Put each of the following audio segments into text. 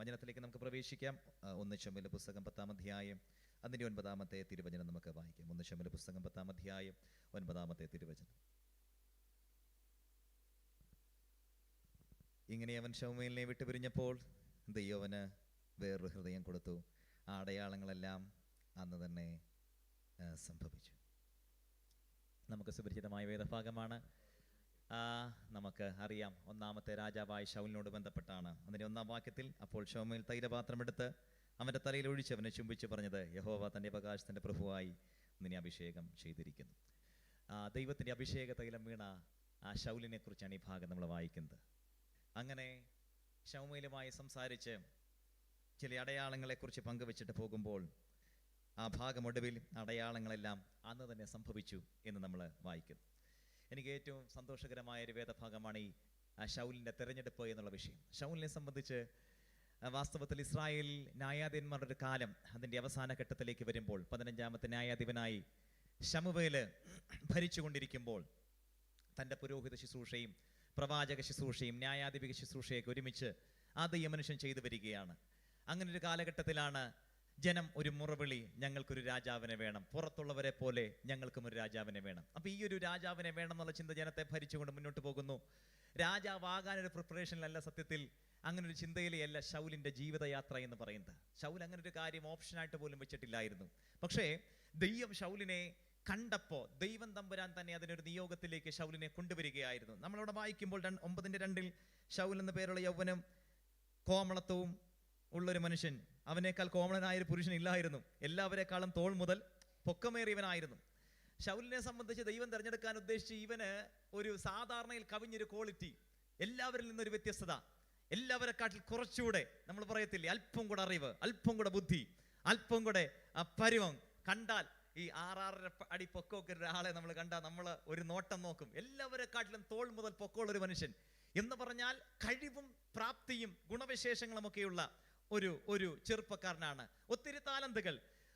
വചനത്തിലേക്ക് നമുക്ക് പ്രവേശിക്കാം. 1 ശമൂവേൽ പുസ്തകം 10-ാം അധ്യായം അതിൻ്റെ 9-ാമത്തെ തിരുവചനം നമുക്ക് വായിക്കാം. 1 ശമൂവേൽ പുസ്തകം 10-ാം അധ്യായം 9-ാമത്തെ തിരുവചനം. ഇങ്ങനെ അവൻ ശമൂവേലിനെ വിട്ടുപിരിഞ്ഞപ്പോൾ ദൈവം അവന് വേറൊരു ഹൃദയം കൊടുത്തു. ആ അടയാളങ്ങളെല്ലാം അന്ന് തന്നെ സംഭവിച്ചു. നമുക്ക് സുപരിചിതമായ വേദഭാഗമാണ്. നമുക്ക് അറിയാം, ഒന്നാമത്തെ രാജാവായ ശൗലിനോട് ബന്ധപ്പെട്ടാണ്. അതിൻ്റെ 1-ാം വാക്യത്തിൽ, അപ്പോൾ ശമൂവേൽ തൈലപാത്രമെടുത്ത് അവൻ്റെ തലയിൽ ഒഴിച്ച് അവനെ ചുംബിച്ച് പറഞ്ഞത്, യഹോവ തൻ്റെ അവകാശത്തിൻ്റെ പ്രഭുവായി നിന്നെ അഭിഷേകം ചെയ്തിരിക്കുന്നു. ദൈവത്തിൻ്റെ അഭിഷേക തൈലം വീണ ആ ശൗലിനെ കുറിച്ചാണ് ഈ ഭാഗം നമ്മൾ വായിക്കുന്നത്. അങ്ങനെ ശമൂവേലുമായി സംസാരിച്ച് ചില അടയാളങ്ങളെക്കുറിച്ച് പങ്കുവെച്ചിട്ട് പോകുമ്പോൾ ആ ഭാഗം ഒടുവിൽ അടയാളങ്ങളെല്ലാം അന്ന് തന്നെ സംഭവിച്ചു എന്ന് നമ്മൾ വായിക്കുന്നു. എനിക്ക് ഏറ്റവും സന്തോഷകരമായ ഒരു വേദഭാഗമാണ് ഈ ശൗലിൻ്റെ തെരഞ്ഞെടുപ്പ് എന്നുള്ള വിഷയം. ശൗലിനെ സംബന്ധിച്ച് വാസ്തവത്തിൽ ഇസ്രായേൽ ന്യായാധിപന്മാരുടെ ഒരു കാലം അതിൻ്റെ അവസാന ഘട്ടത്തിലേക്ക് വരുമ്പോൾ 15-ാമത്തെ ന്യായാധിപനായി ശമൂവേല് ഭരിച്ചുകൊണ്ടിരിക്കുമ്പോൾ തൻ്റെ പുരോഹിത ശുശ്രൂഷയും പ്രവാചക ശുശ്രൂഷയും ന്യായാധിപിക ശുശ്രൂഷയൊക്കെ ഒരുമിച്ച് ഈ മനുഷ്യൻ ചെയ്തു വരികയാണ്. അങ്ങനെ ഒരു കാലഘട്ടത്തിലാണ് ജനം ഒരു മുറവിളി, ഞങ്ങൾക്കൊരു രാജാവിനെ വേണം, പുറത്തുള്ളവരെ പോലെ ഞങ്ങൾക്കും ഒരു രാജാവിനെ വേണം. അപ്പോൾ ഈ ഒരു രാജാവിനെ വേണം എന്നുള്ള ചിന്ത ജനത്തെ ഭരിച്ചുകൊണ്ട് മുന്നോട്ട് പോകുന്നു. രാജാവാകാനൊരു പ്രിപ്പറേഷനിലല്ല, സത്യത്തിൽ അങ്ങനെ ഒരു ചിന്തയിലെയല്ല ശൗലിൻ്റെ ജീവിതയാത്ര എന്ന് പറയുന്നത്. ശൗൽ അങ്ങനെ ഒരു കാര്യം ഓപ്ഷനായിട്ട് പോലും വെച്ചിട്ടില്ലായിരുന്നു. പക്ഷേ ദൈവം ശൗലിനെ കണ്ടപ്പോൾ ദൈവം തമ്പുരാൻ തന്നെ അതിനൊരു നിയോഗത്തിലേക്ക് ശൗലിനെ കൊണ്ടുവരികയായിരുന്നു. നമ്മളവിടെ വായിക്കുമ്പോൾ 9:2 ശൗൽ എന്ന പേരുള്ള യൗവനം കോമളത്വവും ഉള്ളൊരു മനുഷ്യൻ, അവനേക്കാൾ കോമളനായ ഒരു പുരുഷൻ ഇല്ലായിരുന്നു. എല്ലാവരെക്കാളും തോൾ മുതൽ പൊക്കമേറിയവനായിരുന്നു. ശൗലിനെ സംബന്ധിച്ച് ദൈവം തിരഞ്ഞെടുക്കാൻ ഉദ്ദേശിച്ച് ഇവന് ഒരു സാധാരണയിൽ കവിഞ്ഞൊരു ക്വാളിറ്റി, എല്ലാവരിൽ നിന്നൊരു വ്യത്യസ്തത, എല്ലാവരെക്കാട്ടിൽ കുറച്ചുകൂടെ നമ്മൾ പറയത്തില്ലേ, അല്പം കൂടെ അറിവ്, അല്പം കൂടെ ബുദ്ധി, അല്പം കൂടെ പരുവം. കണ്ടാൽ ഈ 6-6.5 അടി പൊക്കമൊക്കെ ഒരാളെ നമ്മൾ കണ്ടാൽ നമ്മൾ ഒരു നോട്ടം നോക്കും. എല്ലാവരെക്കാട്ടിലും തോൾ മുതൽ പൊക്കമുള്ളൊരു മനുഷ്യൻ എന്ന് പറഞ്ഞാൽ കഴിവും പ്രാപ്തിയും ഗുണവിശേഷങ്ങളും ഒക്കെയുള്ള ഒരു ചെറുപ്പക്കാരനാണ്. ഒത്തിരി താലന്തുകൾ,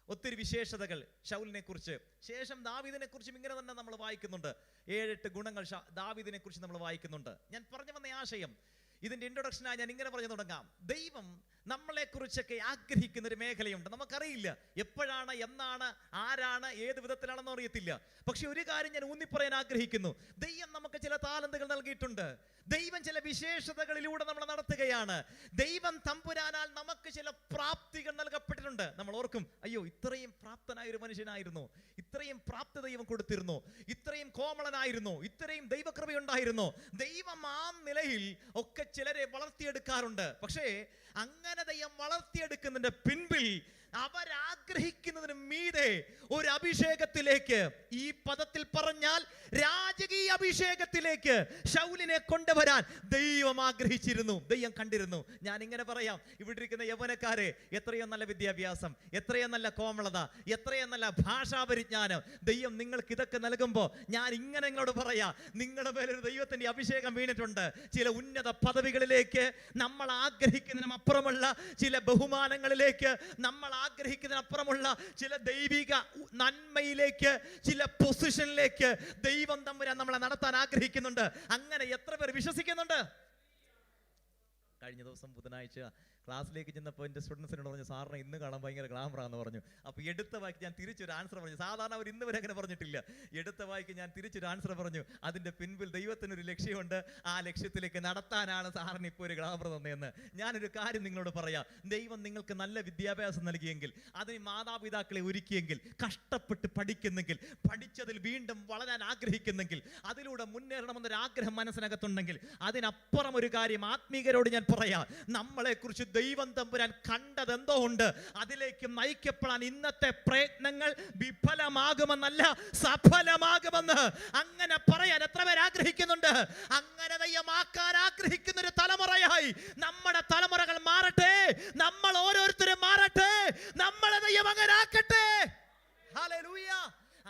ഒത്തിരി വിശേഷതകൾ ശൗലിനെ കുറിച്ച്. ശേഷം ദാവീദിനെ കുറിച്ചും ഇങ്ങനെ തന്നെ നമ്മൾ വായിക്കുന്നുണ്ട്. 7-8 ഗുണങ്ങൾ ദാവീദിനെ കുറിച്ച് നമ്മൾ വായിക്കുന്നുണ്ട്. ഞാൻ പറഞ്ഞു വന്ന ആശയം, ഇതിൻ്റെ ഇൻട്രൊഡക്ഷനായി ഞാൻ ഇങ്ങനെ പറഞ്ഞു തുടങ്ങാം. ദൈവം നമ്മളെക്കുറിച്ചൊക്കെ ആഗ്രഹിക്കുന്ന ഒരു മേഖലയുണ്ട്. നമുക്കറിയില്ല എപ്പോഴാണ്, എന്നാണ്, ആരാണ്, ഏത് വിധത്തിലാണെന്ന് അറിയത്തില്ല. പക്ഷെ ഒരു കാര്യം ഞാൻ ഊന്നിപ്പറയാൻ ആഗ്രഹിക്കുന്നു. ദൈവം നമുക്ക് ചില താലന്തുകൾ നൽകിയിട്ടുണ്ട്. ദൈവം ചില വിശേഷതകളിലൂടെ നമ്മളെ നടത്തുകയാണ്. ദൈവം തമ്പുരാനാൽ നമുക്ക് ചില പ്രാപ്തികൾ നൽകപ്പെട്ടിട്ടുണ്ട്. നമ്മൾ ഓർക്കും, അയ്യോ ഇത്രയും പ്രാപ്തനായ ഒരു മനുഷ്യനായിരുന്നു, ഇത്രയും പ്രാപ്തി ദൈവം കൊടുത്തിരുന്നു, ഇത്രയും കോമളനായിരുന്നു, ഇത്രയും ദൈവകൃപയുണ്ടായിരുന്നു. ദൈവം ആ നിലയിൽ ഒക്കെ ചിലരെ വളർത്തിയെടുക്കാറുണ്ട്. പക്ഷേ അങ്ങനെ ദൈവം വളർത്തിയെടുക്കുന്നതിന്റെ പിൻപിൽ അവരാഗ്രഹിക്കുന്നതിന് മീതെ ഒരു അഭിഷേകത്തിലേക്ക്, ഈ പദത്തിൽ പറഞ്ഞാൽ രാജകീയ അഭിഷേകത്തിലേക്ക് ശൗലിനെ കൊണ്ടുവരാൻ ദൈവം ആഗ്രഹിച്ചിരുന്നു, ദൈവം കണ്ടിരുന്നു. ഞാൻ ഇങ്ങനെ പറയാം, ഇവിടെ ഇരിക്കുന്ന യൗവനക്കാരെ, എത്രയോ നല്ല വിദ്യാഭ്യാസം, എത്രയോ നല്ല കോമളത, എത്രയോ നല്ല ഭാഷാപരിജ്ഞാനം ദൈവം നിങ്ങൾക്ക് ഇതൊക്കെ നൽകുമ്പോൾ ഞാൻ ഇങ്ങനെ നിങ്ങളോട് പറയാം, നിങ്ങളുടെ മേലൊരു ദൈവത്തിന്റെ അഭിഷേകം വീണിട്ടുണ്ട്. ചില ഉന്നത പദവികളിലേക്ക്, നമ്മൾ ആഗ്രഹിക്കുന്നതിനും അപ്പുറമുള്ള ചില ബഹുമാനങ്ങളിലേക്ക്, നമ്മൾ ആഗ്രഹിക്കുന്നതിനപ്പുറമുള്ള ചില ദൈവിക നന്മയിലേക്ക്, ചില പൊസിഷനിലേക്ക് ദൈവം തമ്പുരാൻ നമ്മളെ നടത്താൻ ആഗ്രഹിക്കുന്നുണ്ട്. അങ്ങനെ എത്ര പേർ വിശ്വസിക്കുന്നുണ്ട്? കഴിഞ്ഞ ദിവസം ബുധനാഴ്ച ക്ലാസ്സിലേക്ക് ചെന്നപ്പോൾ എൻ്റെ സ്റ്റുഡൻസിനോട് പറഞ്ഞു, സാറിനെ ഇന്ന് കാണാൻ ഭയങ്കര ഗ്ലാമറാന്ന് പറഞ്ഞു. അപ്പോൾ എടുത്ത വായിക്ക് ഞാൻ തിരിച്ചൊരു ആൻസർ പറഞ്ഞു. സാധാരണ അവർ ഇന്ന് വരെ അങ്ങനെ പറഞ്ഞിട്ടില്ല. എടുത്ത വായിക്ക് ഞാൻ തിരിച്ചൊരു ആൻസർ പറഞ്ഞു. അതിൻ്റെ പിൻപിൽ ദൈവത്തിനൊരു ലക്ഷ്യമുണ്ട്. ആ ലക്ഷ്യത്തിലേക്ക് നടത്താനാണ് സാറിന് ഇപ്പോൾ ഒരു ഗ്ലാമർ തന്നെയെന്ന്. ഞാനൊരു കാര്യം നിങ്ങളോട് പറയാം. ദൈവം നിങ്ങൾക്ക് നല്ല വിദ്യാഭ്യാസം നൽകിയെങ്കിൽ, അതിന് മാതാപിതാക്കളെ ഒരുക്കിയെങ്കിൽ, കഷ്ടപ്പെട്ട് പഠിക്കുന്നെങ്കിൽ, പഠിച്ചതിൽ വീണ്ടും വളരാൻ ആഗ്രഹിക്കുന്നെങ്കിൽ, അതിലൂടെ മുന്നേറണമെന്നൊരു ആഗ്രഹം മനസ്സിനകത്തുണ്ടെങ്കിൽ, അതിനപ്പുറം ഒരു കാര്യം ആത്മീകരോട് ഞാൻ പറയാം. നമ്മളെക്കുറിച്ച് ദൈവം തമ്പുരാൻ കണ്ടതെന്തോ ഉണ്ട്. അതിലേക്ക് നയിക്കപ്പെടാൻ ഇന്നത്തെ പ്രയത്നങ്ങൾ വിഫലമാകുമെന്നല്ല, സഫലമാകുമെന്ന് അങ്ങനെ പറയാൻ എത്ര പേർ ആഗ്രഹിക്കുന്നുണ്ട്? അങ്ങനെ ദൈവമാക്കാൻ ആഗ്രഹിക്കുന്ന ഒരു തലമുറയായി നമ്മുടെ തലമുറകൾ മാറട്ടെ, നമ്മൾ ഓരോരുത്തരും മാറട്ടെ, നമ്മളെ ദൈവം അങ്ങനെ ആക്കട്ടെ. ഹല്ലേലൂയ.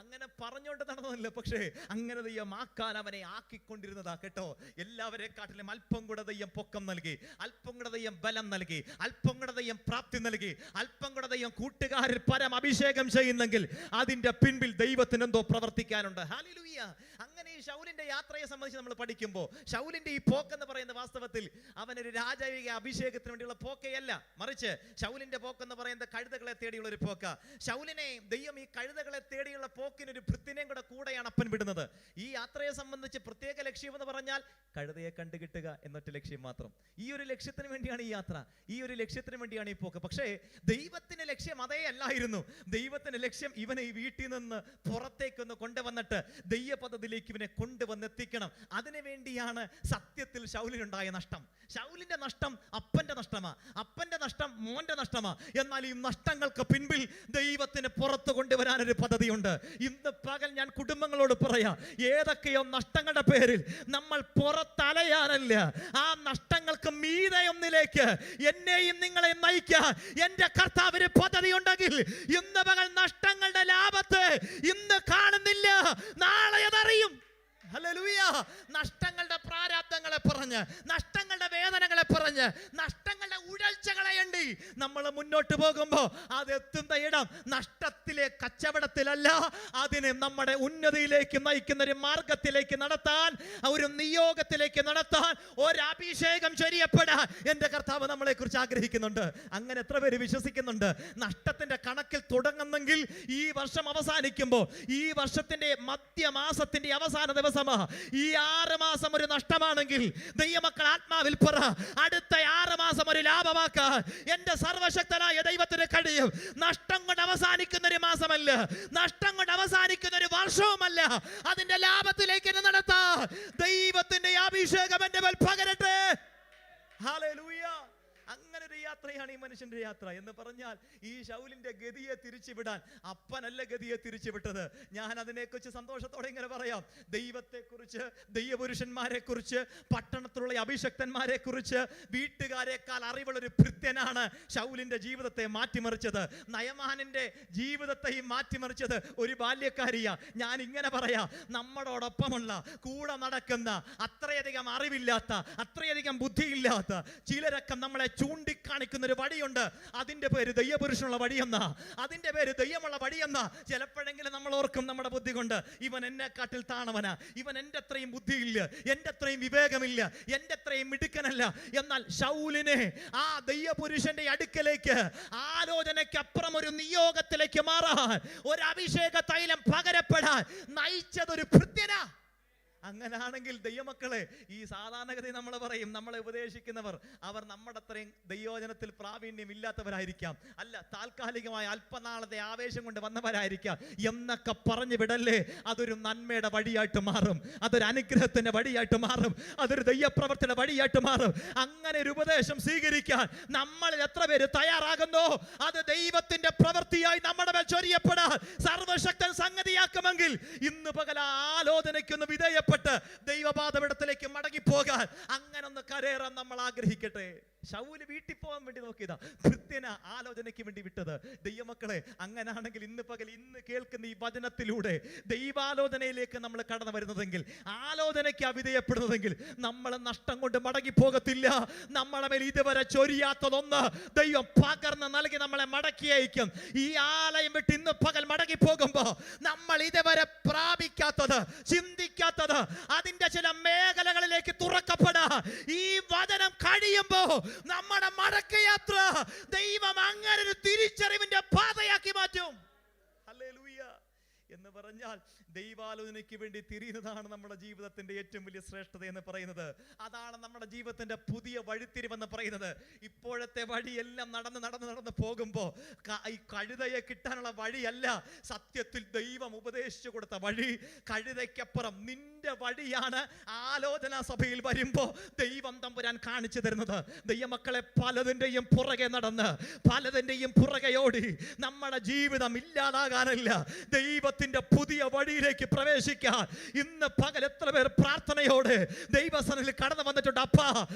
അങ്ങനെ പറഞ്ഞുകൊണ്ട് നടന്നതല്ല. പക്ഷേ അങ്ങനെ ദൈവം ആക്കാൻ അവനെ ആക്കിക്കൊണ്ടിരുന്നതാ കേട്ടോ. എല്ലാവരെക്കാട്ടിലും അല്പം കൂടെ ദൈവം പൊക്കം നൽകി, അല്പം കൂടെ ദൈവം ബലം നൽകി, അല്പം കൂടെ ദൈവം പ്രാപ്തി നൽകി, അല്പം കൂടെ ദൈവം കൂട്ടുകാരിൽ പരം അഭിഷേകം ചെയ്യുന്നെങ്കിൽ അതിന്റെ പിൻപിൽ ദൈവത്തിന് എന്തോ പ്രവർത്തിക്കാനുണ്ട്. ഹല്ലേലൂയ. അങ്ങനെ ഈ ശൗലിന്റെ യാത്രയെ സംബന്ധിച്ച് നമ്മൾ പഠിക്കുമ്പോൾ ശൗലിന്റെ ഈ പോക്കെന്ന് പറയുന്ന വാസ്തവത്തിൽ അവനൊരു രാജകീയ അഭിഷേകത്തിന് വേണ്ടിയുള്ള പോക്കയല്ല, മറിച്ച് ശൗലിന്റെ പോക്കെന്ന് പറയുന്നത് കഴുതകളെ തേടിയുള്ള ഒരു പോക്ക. ശൗലിനെ ദൈവം ഈ കഴുതകളെ തേടിയുള്ള പോക്കിനൊരു ഭൃത്തിനെയും കൂടെയാണ് അപ്പൻ വിടുന്നത്. ഈ യാത്രയെ സംബന്ധിച്ച് പ്രത്യേക ലക്ഷ്യം എന്ന് പറഞ്ഞാൽ കഴുതയെ കണ്ടുകിട്ടുക എന്നൊറ്റ ലക്ഷ്യം മാത്രം. ഈ ഒരു ലക്ഷ്യത്തിന് വേണ്ടിയാണ് ഈ യാത്ര, ഈ ഒരു ലക്ഷ്യത്തിന് വേണ്ടിയാണ് ഈ പോക്ക്. പക്ഷേ ദൈവത്തിന്റെ ലക്ഷ്യം അതേ അല്ലായിരുന്നു. ദൈവത്തിന്റെ ലക്ഷ്യം ഇവനെ ഈ വീട്ടിൽ നിന്ന് പുറത്തേക്കൊന്ന് കൊണ്ടുവന്നിട്ട് ദൈവ പദ്ധതിയിലേക്ക് ഇവനെ കൊണ്ടുവന്നെത്തിക്കണം. അതിനു വേണ്ടിയാണ് സത്യത്തിൽ ശൗലിനുണ്ടായ നഷ്ടം. ശൗലിന്റെ നഷ്ടം അപ്പന്റെ നഷ്ടമാ, അപ്പന്റെ നഷ്ടം മോന്റെ നഷ്ടമാ. എന്നാൽ ഈ നഷ്ടങ്ങൾക്ക് പിൻപിൽ ദൈവത്തിന് പുറത്തു കൊണ്ടുവരാനൊരു പദ്ധതിയുണ്ട്. ഇന്ന് പകൽ ഞാൻ കുടുംബങ്ങളോട് പറയാം, ഏതൊക്കെയോ നഷ്ടങ്ങളുടെ പേരിൽ നമ്മൾ പുറത്തലയാനല്ല, ആ നഷ്ടങ്ങൾക്ക് മീതെ ഒന്നിലേക്ക് എന്നെയും നിങ്ങളെയും നയിക്കാൻ എന്റെ കർത്താവിന് പദ്ധതി ഉണ്ടെങ്കിൽ ഇന്ന് പകൽ നഷ്ടങ്ങളുടെ ലാഭത്തെ ഇന്ന് കാണുന്നില്ല, നാളെ അതറിയും. ഹല്ലേലൂയ. നഷ്ടങ്ങളുടെ പ്രാരാബ്ദങ്ങളെ പറഞ്ഞ്, നഷ്ടങ്ങളുടെ വേദനകളെ പറഞ്ഞ്, നഷ്ടങ്ങളുടെ ഉഴൽച്ചകളെ എണ്ണി നമ്മൾ മുന്നോട്ട് പോകുമ്പോൾ അതെത്തുന്ന ഇടം നഷ്ടത്തിലെ കച്ചവടത്തിലല്ല, അതിനെ നമ്മുടെ ഉന്നതിയിലേക്ക് നയിക്കുന്ന ഒരു മാർഗത്തിലേക്ക് നടത്താൻ, ഒരു നിയോഗത്തിലേക്ക് നടത്താൻ, ഒരു അഭിഷേകം ചൊരിയപ്പെടാൻ എൻ്റെ കർത്താവ് നമ്മളെ കുറിച്ച് ആഗ്രഹിക്കുന്നുണ്ട്. അങ്ങനെ എത്ര പേര് വിശ്വസിക്കുന്നുണ്ട്? നഷ്ടത്തിന്റെ കണക്കിൽ തുടങ്ങുന്നെങ്കിൽ ഈ വർഷം അവസാനിക്കുമ്പോൾ, ഈ വർഷത്തിന്റെ മധ്യമാസത്തിന്റെ അവസാന ദിവസം ഈ 6 മാസം ഒരു നഷ്ടമാണെങ്കിൽ ദൈവമക്കൾ ആത്മാവിൽ പറ, അടുത്ത 6 മാസം ഒരു ലാഭമാക്കാൻ എന്റെ സർവശക്തനായ ദൈവത്തിന് കഴിയും. നഷ്ടം കൊണ്ട് അവസാനിക്കുന്ന ഒരു മാസമല്ല, നഷ്ടം കൊണ്ട് അവസാനിക്കുന്ന ഒരു വർഷവുമല്ല, അതിന്റെ ലാഭത്തിലേക്ക് നടത്താൻ ദൈവത്തിന്റെ അഭിഷേകം എന്റെ മേൽ പകരട്ടെ. ഹല്ലേലൂയ. അങ്ങനെ ഒരു യാത്രയാണ് ഈ മനുഷ്യന്റെ യാത്ര. എന്ന് പറഞ്ഞാൽ ഈ ശൗലിന്റെ ഗതിയെ തിരിച്ചുവിടാൻ അപ്പനല്ല ഗതിയെ തിരിച്ചുവിട്ടത്. ഞാൻ അതിനെക്കുറിച്ച് സന്തോഷത്തോടെ ഇങ്ങനെ പറയാം. ദൈവത്തെക്കുറിച്ച്, ദൈവപുരുഷന്മാരെ കുറിച്ച്, പട്ടണത്തിലുള്ള അഭിഷക്തന്മാരെ കുറിച്ച് വീട്ടുകാരെക്കാൾ അറിവുള്ളൊരു ഭൃത്യനാണ് ശൗലിന്റെ ജീവിതത്തെ മാറ്റിമറിച്ചത്. നയമാനിന്റെ ജീവിതത്തെയും മാറ്റിമറിച്ചത് ഒരു ബാല്യക്കാരിയാ. ഞാൻ ഇങ്ങനെ പറയാം, നമ്മളോടൊപ്പമുള്ള കൂടെ നടക്കുന്ന അത്രയധികം അറിവില്ലാത്ത, അത്രയധികം ബുദ്ധിയില്ലാത്ത ചിലരൊക്കെ നമ്മളെ ചൂണ്ടിക്കാണിക്കുന്ന ഒരു വഴിയുണ്ട്. അതിന്റെ പേര് ദൈവപുരുഷനുള്ള വഴിയെന്ന, അതിന്റെ പേര് ദൈവമുള്ള വഴിയെന്ന. ചിലപ്പോഴെങ്കിലും നമ്മൾ ഓർക്കും നമ്മുടെ ബുദ്ധി കൊണ്ട്, ഇവൻ എന്നെക്കാട്ടിൽ താണവനാ, ഇവൻ എൻ്റെ അത്രയും ബുദ്ധിയില്ല, എൻ്റെ അത്രയും വിവേകമില്ല, എൻ്റെ അത്രയും മിടുക്കനല്ല. എന്നാൽ ശൗലിനെ ആ ദൈവപുരുഷന്റെ അടുക്കലേക്ക്, ആലോചനയ്ക്കപ്പുറം ഒരു നിയോഗത്തിലേക്ക് മാറാൻ, ഒരു അഭിഷേക തൈലം പകരപ്പെടാൻ നയിച്ചതൊരു ഭൃത്യനാ. അങ്ങനാണെങ്കിൽ ദൈവമക്കളെ, ഈ സാധാരണഗതി നമ്മൾ പറയും, നമ്മളെ ഉപദേശിക്കുന്നവർ അവർ നമ്മുടെ അത്രയും ദൈവവചനത്തിൽ പ്രാവീണ്യം ഇല്ലാത്തവരായിരിക്കാം, അല്ല താൽക്കാലികമായ അല്പനാളത്തെ ആവേശം കൊണ്ട് വന്നവരായിരിക്കാം എന്നൊക്കെ പറഞ്ഞു വിടല്ലേ. അതൊരു നന്മയുടെ വഴിയായിട്ട് മാറും, അതൊരു അനുഗ്രഹത്തിന്റെ വഴിയായിട്ട് മാറും, അതൊരു ദൈവപ്രവർത്തിയുടെ വഴിയായിട്ട് മാറും. അങ്ങനെ ഒരു ഉപദേശം സ്വീകരിക്കാൻ നമ്മളിൽ എത്ര പേര് തയ്യാറാകുന്നോ അത് ദൈവത്തിന്റെ പ്രവൃത്തിയായി നമ്മുടെ മേൽ ചൊരിയപ്പെടാൻ സർവശക്തൻ സംഗതിയാക്കുമെങ്കിൽ ഇന്ന് പകൽ ആലോചനയ്ക്കൊന്ന് വിധേയപ്പെട്ട ദൈവപാദപീഠത്തിലേക്ക് മടങ്ങി പോകാൻ, അങ്ങനെ ഒന്ന് കരേറാൻ നമ്മൾ ആഗ്രഹിക്കട്ടെ. ശൗല് വീട്ടിൽ പോകാൻ വേണ്ടി നോക്കിയതാ, ഭൃത്യന ആലോചനയ്ക്ക് വേണ്ടി വിട്ടത്. ദൈവമക്കളെ, അങ്ങനാണെങ്കിൽ ഇന്ന് പകൽ, ഇന്ന് കേൾക്കുന്ന ഈ വചനത്തിലൂടെ ദൈവാലോചനയിലേക്ക് നമ്മൾ കടന്നു വരുന്നതെങ്കിൽ, ആലോചനയ്ക്ക് അവിധേയപ്പെടുന്നതെങ്കിൽ നമ്മൾ നഷ്ടം കൊണ്ട് മടങ്ങി പോകത്തില്ല. നമ്മളെ മേൽ ഇതുവരെ ചൊരിയാത്തതൊന്ന് ദൈവം പകർന്ന് നൽകി നമ്മളെ മടക്കി അയക്കും. ഈ ആലയം വിട്ട് ഇന്ന് പകൽ മടങ്ങി പോകുമ്പോ നമ്മൾ ഇതുവരെ പ്രാപിക്കാത്തത്, ചിന്തിക്കാത്തത്, അതിന്റെ ചില മേഖലകളിലേക്ക് തുറക്കപ്പെടാ ഈ വചനം കഴിയുമ്പോ നമ്മുടെ മടക്കയാത്ര ദൈവം അങ്ങനെ ഒരു തിരിച്ചറിവിന്റെ പാതയാക്കി മാറ്റും. ഹല്ലേലൂയ. എന്ന് പറഞ്ഞാൽ ദൈവാലോചനയ്ക്ക് വേണ്ടി തിരിയുന്നതാണ് നമ്മുടെ ജീവിതത്തിന്റെ ഏറ്റവും വലിയ ശ്രേഷ്ഠത എന്ന് പറയുന്നത്. അതാണ് നമ്മുടെ ജീവിതത്തിന്റെ പുതിയ വഴിത്തിരിവെന്ന് പറയുന്നത്. ഇപ്പോഴത്തെ വഴിയെല്ലാം നടന്ന് പോകുമ്പോൾ ഈ കഴുതയെ കിട്ടാനുള്ള വഴിയല്ല സത്യത്തിൽ ദൈവം ഉപദേശിച്ചു കൊടുത്ത വഴി. കഴുതയ്ക്കപ്പുറം നിന്റെ ദൈവത്തിന്റെ വഴിയാണ് ആലോചന സഭയിൽ വരുമ്പോൾ ദൈവം തമ്പുരാൻ കാണിച്ചു തരുന്നത്. ദൈവമക്കളെ, പലതിൻ്റെയും പുറകെ നടന്ന് പലതിൻ്റെയും പുറകെ ഓടി നമ്മുടെ ജീവിതം ഇല്ലാതാകാനല്ല, ദൈവത്തിന്റെ പുതിയ വഴിയിലേക്ക് പ്രവേശിക്കാൻ ഇന്ന് പകൽ എത്ര പേർ പ്രാർത്ഥനയോടെ ദൈവസന്നിധിയിൽ കടന്നു വന്നിട്ടുണ്ട്? അപ്പാ,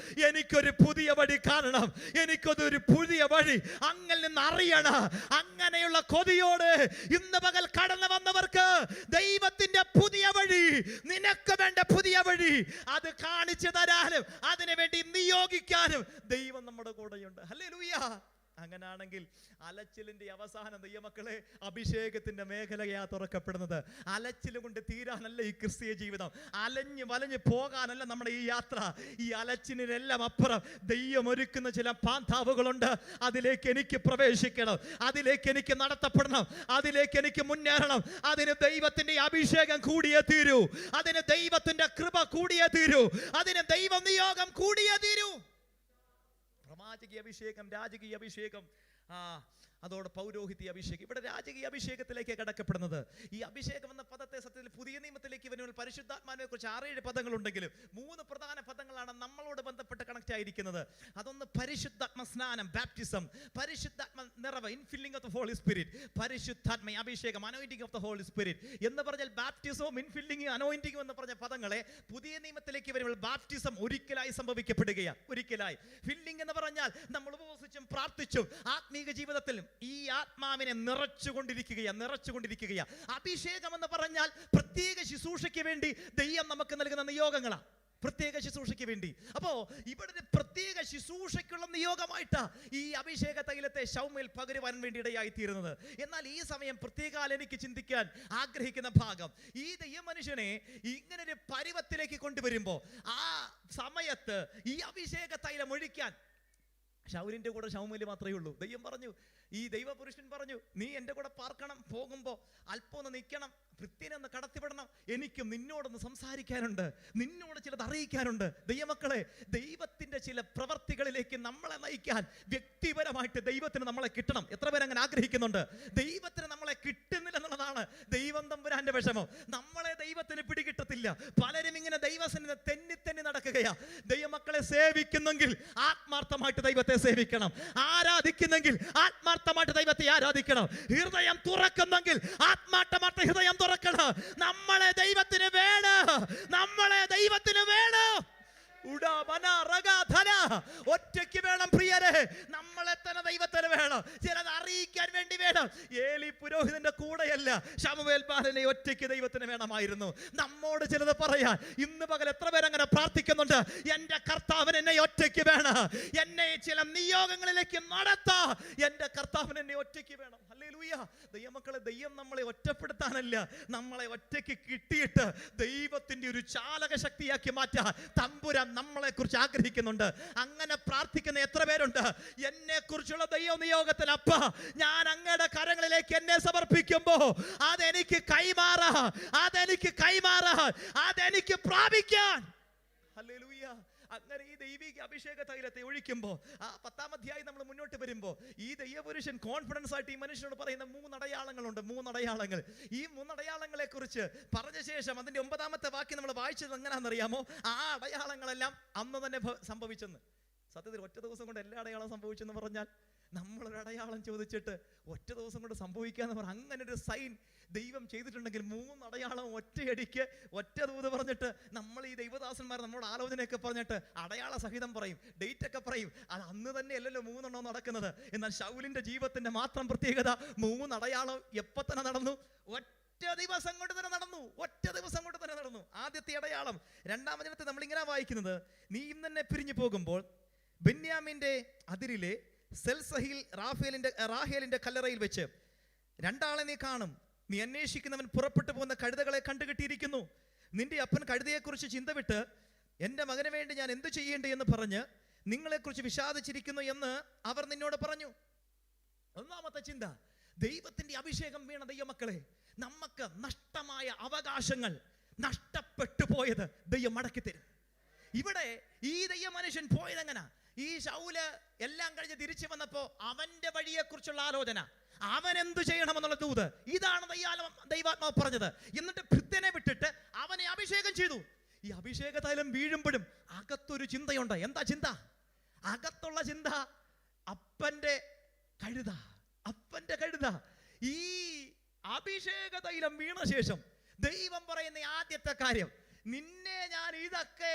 എനിക്കൊരു പുതിയ വഴി കാണണം, എനിക്കൊരു പുതിയ വഴി അങ്ങിൽ നിന്ന് അറിയണം. അങ്ങനെയുള്ള കൊതിയോട് ഇന്ന് പകൽ കടന്നു വന്നവർക്ക് ദൈവത്തിന്റെ പുതിയ വഴി, നിനക്ക് വേണ്ട പുതിയ വഴി അത് കാണിച്ചു തരാനും അതിനു വേണ്ടി നിയോഗിക്കാനും ദൈവം നമ്മുടെ കൂടെയുണ്ട്. ഹല്ലേലൂയ. അങ്ങനാണെങ്കിൽ അലച്ചിലിന്റെ അവസാനം ദൈവമക്കളെ അഭിഷേകത്തിന്റെ മേഖലയാ തുറക്കപ്പെടുന്നത്. അലച്ചിൽ കൊണ്ട് തീരാനല്ല ഈ ക്രിസ്തീയ ജീവിതം, അലഞ്ഞ് വലഞ്ഞ് പോകാനല്ല നമ്മുടെ ഈ യാത്ര. ഈ അലച്ചിനെല്ലാം അപ്പുറം ദൈവം ഒരുക്കുന്ന ചില പാന്താവുകളുണ്ട്. അതിലേക്ക് എനിക്ക് പ്രവേശിക്കണം, അതിലേക്ക് എനിക്ക് നടത്തപ്പെടണം, അതിലേക്ക് എനിക്ക് മുന്നേറണം. അതിന് ദൈവത്തിന്റെ അഭിഷേകം കൂടിയേ തീരൂ, അതിന് ദൈവത്തിന്റെ കൃപ കൂടിയേ തീരൂ, അതിന് ദൈവ നിയോഗം കൂടിയേ തീരൂ. പ്രവാചകീയ അഭിഷേകം, രാജകീയ അഭിഷേകം, അതോടെ പൗരോഹിത്യ അഭിഷേകം. ഇവിടെ രാജകീയ അഭിഷേകത്തിലേക്ക് കടക്കപ്പെടുന്നത്. ഈ അഭിഷേകം എന്ന പദത്തെ സത്യത്തിൽ പുതിയ നിയമത്തിലേക്ക് വരുമ്പോൾ പരിശുദ്ധാത്മാവിനെ കുറിച്ച് 6-7 പദങ്ങളുണ്ടെങ്കിലും 3 പ്രധാന പദങ്ങളാണ് നമ്മളോട് ബന്ധപ്പെട്ട് കണക്ട് ആയിരിക്കുന്നത്. അതൊന്ന് പരിശുദ്ധാത്മ സ്നാനം, ബാപ്റ്റിസം, പരിശുദ്ധാത്മ നിറവ്, infilling of the Holy Spirit, പരിശുദ്ധാത്മ അഭിഷേകം, anointing of the Holy Spirit എന്ന് പറഞ്ഞാൽ ബാപ്റ്റിസവും ഇൻഫില്ലിംഗും അനോയിന്റിംഗും എന്ന് പറഞ്ഞ പദങ്ങളെ പുതിയ നിയമത്തിലേക്ക് വരുമ്പോൾ ബാപ്റ്റിസം ഒരിക്കലായി സംഭവിക്കപ്പെടുകയാണ്, ഒരിക്കലായി. ഫില്ലിംഗ് എന്ന് പറഞ്ഞാൽ നമ്മൾ ഉപവസിച്ചും പ്രാർത്ഥിച്ചും ആത്മീക ജീവിതത്തിലും ഈ ആത്മാവിനെ നിറച്ചുകൊണ്ടിരിക്കുകയാ. അഭിഷേകം എന്ന് പറഞ്ഞാൽ പ്രത്യേക ശുശ്രൂഷയ്ക്ക് വേണ്ടി ദൈവം നമുക്ക് നൽകുന്ന നിയോഗങ്ങളാണ്, പ്രത്യേക ശുശ്രൂഷയ്ക്ക് വേണ്ടി. അപ്പോ ഇവിടെ പ്രത്യേക ശുശ്രൂഷയ്ക്കുള്ള നിയോഗമായിട്ടാ ഈ അഭിഷേക തൈലത്തെ ശൗമേൽ പകരുവാൻ വേണ്ടി ഇടയായി തീരുന്നത്. എന്നാൽ ഈ സമയം പ്രത്യേകാൽ എനിക്ക് ചിന്തിക്കാൻ ആഗ്രഹിക്കുന്ന ഭാഗം, ഈ ദൈവമനുഷ്യനെ ഇങ്ങനൊരു പരുവത്തിലേക്ക് കൊണ്ടുവരുമ്പോ ആ സമയത്ത് ഈ അഭിഷേക തൈലം ഒഴിക്കാൻ ശൗലിന്റെ കൂടെ ശൗമേല് മാത്രമേ ഉള്ളൂ. ദൈവം പറഞ്ഞു, ഈ ദൈവപുരുഷൻ പറഞ്ഞു, നീ എൻ്റെ കൂടെ പാർക്കണം, പോകുമ്പോൾ അല്പം ഒന്ന് നിൽക്കണം, വൃത്തിനെ കടത്തിവിടണം, എനിക്കും നിന്നോടൊന്ന് സംസാരിക്കാനുണ്ട്, നിന്നോട് ചിലത് അറിയിക്കാനുണ്ട്. ദൈവമക്കളെ, ദൈവത്തിന്റെ ചില പ്രവർത്തികളിലേക്ക് നമ്മളെ നയിക്കാൻ വ്യക്തിപരമായിട്ട് ദൈവത്തിന് നമ്മളെ കിട്ടണം. എത്ര പേര് അങ്ങനെ ആഗ്രഹിക്കുന്നുണ്ട്? ദൈവത്തിന് നമ്മളെ കിട്ടുന്നില്ല എന്നുള്ളതാണ് ദൈവം തമ്പുരാന്റെ വിഷമം. നമ്മളെ ദൈവത്തിന് പിടികിട്ടത്തില്ല. പലരും ഇങ്ങനെ ദൈവസന്നിധി തെന്നി നടക്കുകയാ. ദൈവമക്കളെ സേവിക്കുന്നെങ്കിൽ ആത്മാർത്ഥമായിട്ട് ദൈവത്തെ സേവിക്കണം, ആരാധിക്കുന്നെങ്കിൽ ആത്മാർത്ഥമായിട്ട് ദൈവത്തെ ആരാധിക്കണം, ഹൃദയം തുറക്കുന്നെങ്കിൽ ആത്മാർത്ഥമായിട്ട് ഹൃദയം തുറക്കണം. നമ്മളെ ദൈവത്തിന് വേണം, നമ്മളെ ദൈവത്തിന് വേണം. ഒറ്റയ്ക്ക് വേണം പ്രിയരെ, നമ്മളെ തന്നെ ദൈവത്തിന് വേണം, ചിലത് അറിയിക്കാൻ വേണ്ടി വേണം. ഏലി പുരോഹിതന്റെ കൂടെയല്ല, ശമൂവേൽ ബാലനെ ഒറ്റയ്ക്ക് ദൈവത്തിന് വേണമായിരുന്നു. നമ്മോട് ചിലത് പറയാൻ ഇന്ന് പകൽ എത്ര പേരങ്ങനെ പ്രാർത്ഥിക്കുന്നുണ്ട്? എന്റെ കർത്താവിന് എന്നെ ഒറ്റയ്ക്ക് വേണം, എന്നെ ചില നിയോഗങ്ങളിലേക്ക് നടത്താ, എന്റെ കർത്താവിന് എന്നെ ഒറ്റയ്ക്ക് വേണം. ഹല്ലേലൂയ. ദൈവമക്കളെ, ദൈവം നമ്മളെ ഒറ്റപ്പെടുത്താനല്ല, നമ്മളെ ഒറ്റയ്ക്ക് കിട്ടിയിട്ട് ദൈവത്തിന്റെ ഒരു ചാലക ശക്തിയാക്കി മാറ്റാൻ തമ്പുരാൻ നമ്മളെ കുറിച്ച് ആഗ്രഹിക്കുന്നുണ്ട്. അങ്ങനെ പ്രാർത്ഥിക്കുന്ന എത്ര പേരുണ്ട്? എന്നെ കുറിച്ചുള്ള ദൈവ നിയോഗത്തിന് അപ്പ, ഞാൻ അങ്ങയുടെ കരങ്ങളിലേക്ക് എന്നെ സമർപ്പിക്കുമ്പോ അതെനിക്ക് കൈമാറാ, അതെനിക്ക് പ്രാപിക്കാൻ. ഹല്ലേലൂയ. അങ്ങനെ ഈ ദൈവിക അഭിഷേക തൈലത്തെ ഒഴിക്കുമ്പോൾ ആ 10-ാം അധ്യായം നമ്മൾ മുന്നോട്ട് വരുമ്പോൾ ഈ ദൈവപുരുഷൻ കോൺഫിഡൻസ് ആയിട്ട് ഈ മനുഷ്യനോട് പറയുന്ന 3 അടയാളങ്ങളുണ്ട്. 3 അടയാളങ്ങൾ. ഈ 3 അടയാളങ്ങളെ കുറിച്ച് പറഞ്ഞ ശേഷം അതിന്റെ 9-ാമത്തെ വാക്യം നമ്മൾ വായിച്ചത് എങ്ങനെയാണെന്നറിയാമോ? ആ അടയാളങ്ങളെല്ലാം അന്ന് തന്നെ സംഭവിച്ചെന്ന്. സത്യത്തിൽ ഒറ്റ ദിവസം കൊണ്ട് എല്ലാ അടയാളം സംഭവിച്ചെന്ന് പറഞ്ഞാൽ നമ്മളൊരു അടയാളം ചോദിച്ചിട്ട് ഒറ്റ ദിവസം കൊണ്ട് സംഭവിക്കാന്ന് പറഞ്ഞാൽ അങ്ങനെ ഒരു സൈൻ ദൈവം ചെയ്തിട്ടുണ്ടെങ്കിൽ 3 അടയാളം ഒറ്റയടിക്ക് ഒറ്റ ദൂത് പറഞ്ഞിട്ട് നമ്മൾ ഈ ദൈവദാസന്മാർ നമ്മളോട് ആലോചനയൊക്കെ പറഞ്ഞിട്ട് അടയാള സഹിതം പറയും, ഡേറ്റ് ഒക്കെ പറയും. അത് അന്ന് തന്നെ അല്ലല്ലോ 3 എണ്ണം നടക്കുന്നത്. എന്നാൽ ശൗലിന്റെ ജീവിതത്തിന്റെ മാത്രം പ്രത്യേകത 3 അടയാളം എപ്പോൾ തന്നെ നടന്നു? ഒറ്റ ദിവസം കൊണ്ട് തന്നെ നടന്നു. ആദ്യത്തെ അടയാളം 2-ാം വചനത്തെ നമ്മളിങ്ങനെ വായിക്കുന്നത്, നീ ഇന്ന് തന്നെ പിരിഞ്ഞു പോകുമ്പോൾ ബെന്യാമിന്റെ അതിരിലെ സെൽസഹിൽ റാഹേലിന്റെ കല്ലറയിൽ വെച്ച് 2 ആളെ നീ കാണും. നീ അന്വേഷിക്കുന്നവൻ പുറപ്പെട്ടു പോകുന്ന കഴുതകളെ കണ്ടുകിട്ടിയിരിക്കുന്നു. നിന്റെ അപ്പൻ കഴുതയെക്കുറിച്ച് ചിന്ത വിട്ട് എൻ്റെ മകന് വേണ്ടി ഞാൻ എന്തു ചെയ്യേണ്ടേ എന്ന് പറഞ്ഞ് നിങ്ങളെക്കുറിച്ച് വിഷാദിച്ചിരിക്കുന്നു എന്ന് അവർ നിന്നോട് പറഞ്ഞു. 1-ാമത്തെ ചിന്ത, ദൈവത്തിന്റെ അഭിഷേകം വീണ ദൈവമക്കളെ, നമുക്ക് നഷ്ടമായ അവകാശങ്ങൾ, നഷ്ടപ്പെട്ടു പോയത് ദൈവം മടക്കി തരും. ഇവിടെ ഈ ദൈവ മനുഷ്യൻ പോയതെങ്ങനെ? ഈ ശൗല് എല്ലാം കഴിഞ്ഞ് തിരിച്ചു വന്നപ്പോ അവന്റെ വഴിയെ കുറിച്ചുള്ള ആലോചന, അവൻ എന്തു ചെയ്യണമെന്നുള്ള ദൂത്. ഇതാണ് ദൈവാത്മാവ് പറഞ്ഞത്. എന്നിട്ട് ഭൃത്യനെ വിട്ടിട്ട് അവനെ അഭിഷേകം ചെയ്തു. ഈ അഭിഷേക തൈലം വീഴുമ്പോഴും അകത്തൊരു ചിന്തയുണ്ട്. എന്താ ചിന്ത? അകത്തുള്ള ചിന്ത അപ്പന്റെ കഴുത. ഈ അഭിഷേക തൈലം വീണ ശേഷം ദൈവം പറയുന്ന ആദ്യത്തെ കാര്യം, നിന്നെ ഞാൻ ഇതൊക്കെ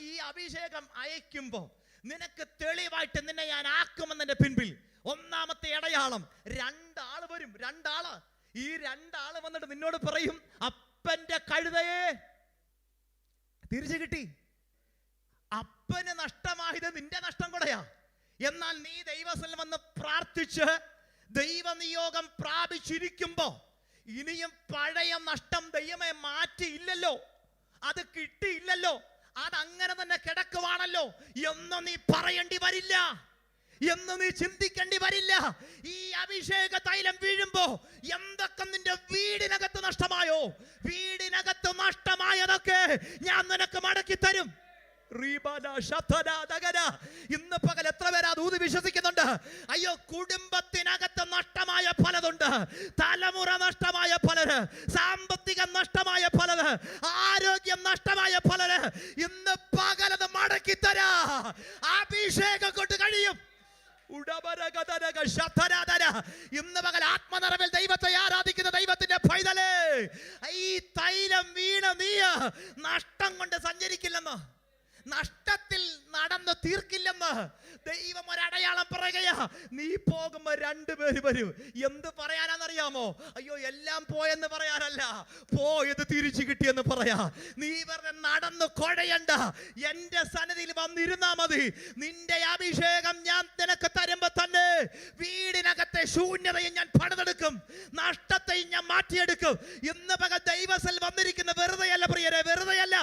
ഈ അഭിഷേകം അയക്കുമ്പോ നിനക്ക് തെളിവായിട്ട് നിന്നെ ഞാൻ ആക്കുമെന്നെ പിൻപിൽ ഒന്നാമത്തെ അടയാളം, രണ്ടാള് വരും. ഈ രണ്ടാള് വന്നിട്ട് നിന്നോട് പറയും, അപ്പന്റെ കഴുതയെ തിരിച്ചു കിട്ടി. അപ്പന് നഷ്ടമായത് നിന്റെ നഷ്ടം കൂടെയാ. എന്നാൽ നീ ദൈവസ്ഥലം വന്ന് പ്രാർത്ഥിച്ച് ദൈവനിയോഗം പ്രാപിച്ചിരിക്കുമ്പോ ഇനിയും പഴയ നഷ്ടം ദൈവമേ മാറ്റിയില്ലല്ലോ, അത് കിട്ടിയില്ലല്ലോ, അതങ്ങനെ തന്നെ കിടക്കുവാണല്ലോ എന്ന് നീ പറയേണ്ടി വരില്ല, എന്ന് നീ ചിന്തിക്കേണ്ടി വരില്ല. ഈ അഭിഷേക തൈലം വീഴുമ്പോ എന്തൊക്കെ നിന്റെ വീടിനകത്ത് നഷ്ടമായോ, വീടിനകത്ത് നഷ്ടമായതൊക്കെ ഞാൻ നിനക്ക് മടക്കി തരും. ഇന്ന് പകൽ എത്ര പേര് അത് വിശ്വസിക്കുന്നുണ്ട്? അയ്യോ, കുടുംബത്തിനകത്ത് നഷ്ടമായ പലതുണ്ട്. തലമുറ നഷ്ടമായ പലര്, സാമ്പത്തികം നഷ്ടമായ പലര്, ആരോഗ്യം നഷ്ടമായ പലര് ഇന്ന് പകലത് മടക്കി തരാ അഭിഷേകം കൊണ്ട് കഴിയും. ഇന്ന് പകൽ ആത്മനിറവിൽ ദൈവത്തെ ആരാധിക്കുന്ന ദൈവത്തിന്റെ പൈതലേ, ഈ തൈലം വീണ നീ നഷ്ടം കൊണ്ട് സഞ്ചരിക്കില്ലെന്ന്, നഷ്ടത്തിൽ നടന്നു തീർക്കില്ലെന്ന് ദൈവം ഒരടയാളം പറയുകയാ. നീ പോകുമ്പോ രണ്ടുപേര് വരും. എന്ത് പറയാനാന്നറിയാമോ? അയ്യോ, എല്ലാം പോയെന്ന് പറയാനല്ല, പോയത് തിരിച്ചു കിട്ടിയെന്ന് പറയാ. നീ വെറുതെ നടന്നു കുഴയണ്ട, എന്റെ സന്നിധിയിൽ വന്നിരുന്നാ മതി. നിന്റെ അഭിഷേകം ഞാൻ നിനക്ക് തരുമ്പോ തന്നെ വീടിനകത്തെ ശൂന്യതയും ഞാൻ പണിതെടുക്കും, നഷ്ടത്തെയും ഞാൻ മാറ്റിയെടുക്കും. ഇന്ന് പകൽ ദൈവത്തിൽ വന്നിരിക്കുന്ന വെറുതെയല്ല പ്രിയരെ, വെറുതെയല്ല.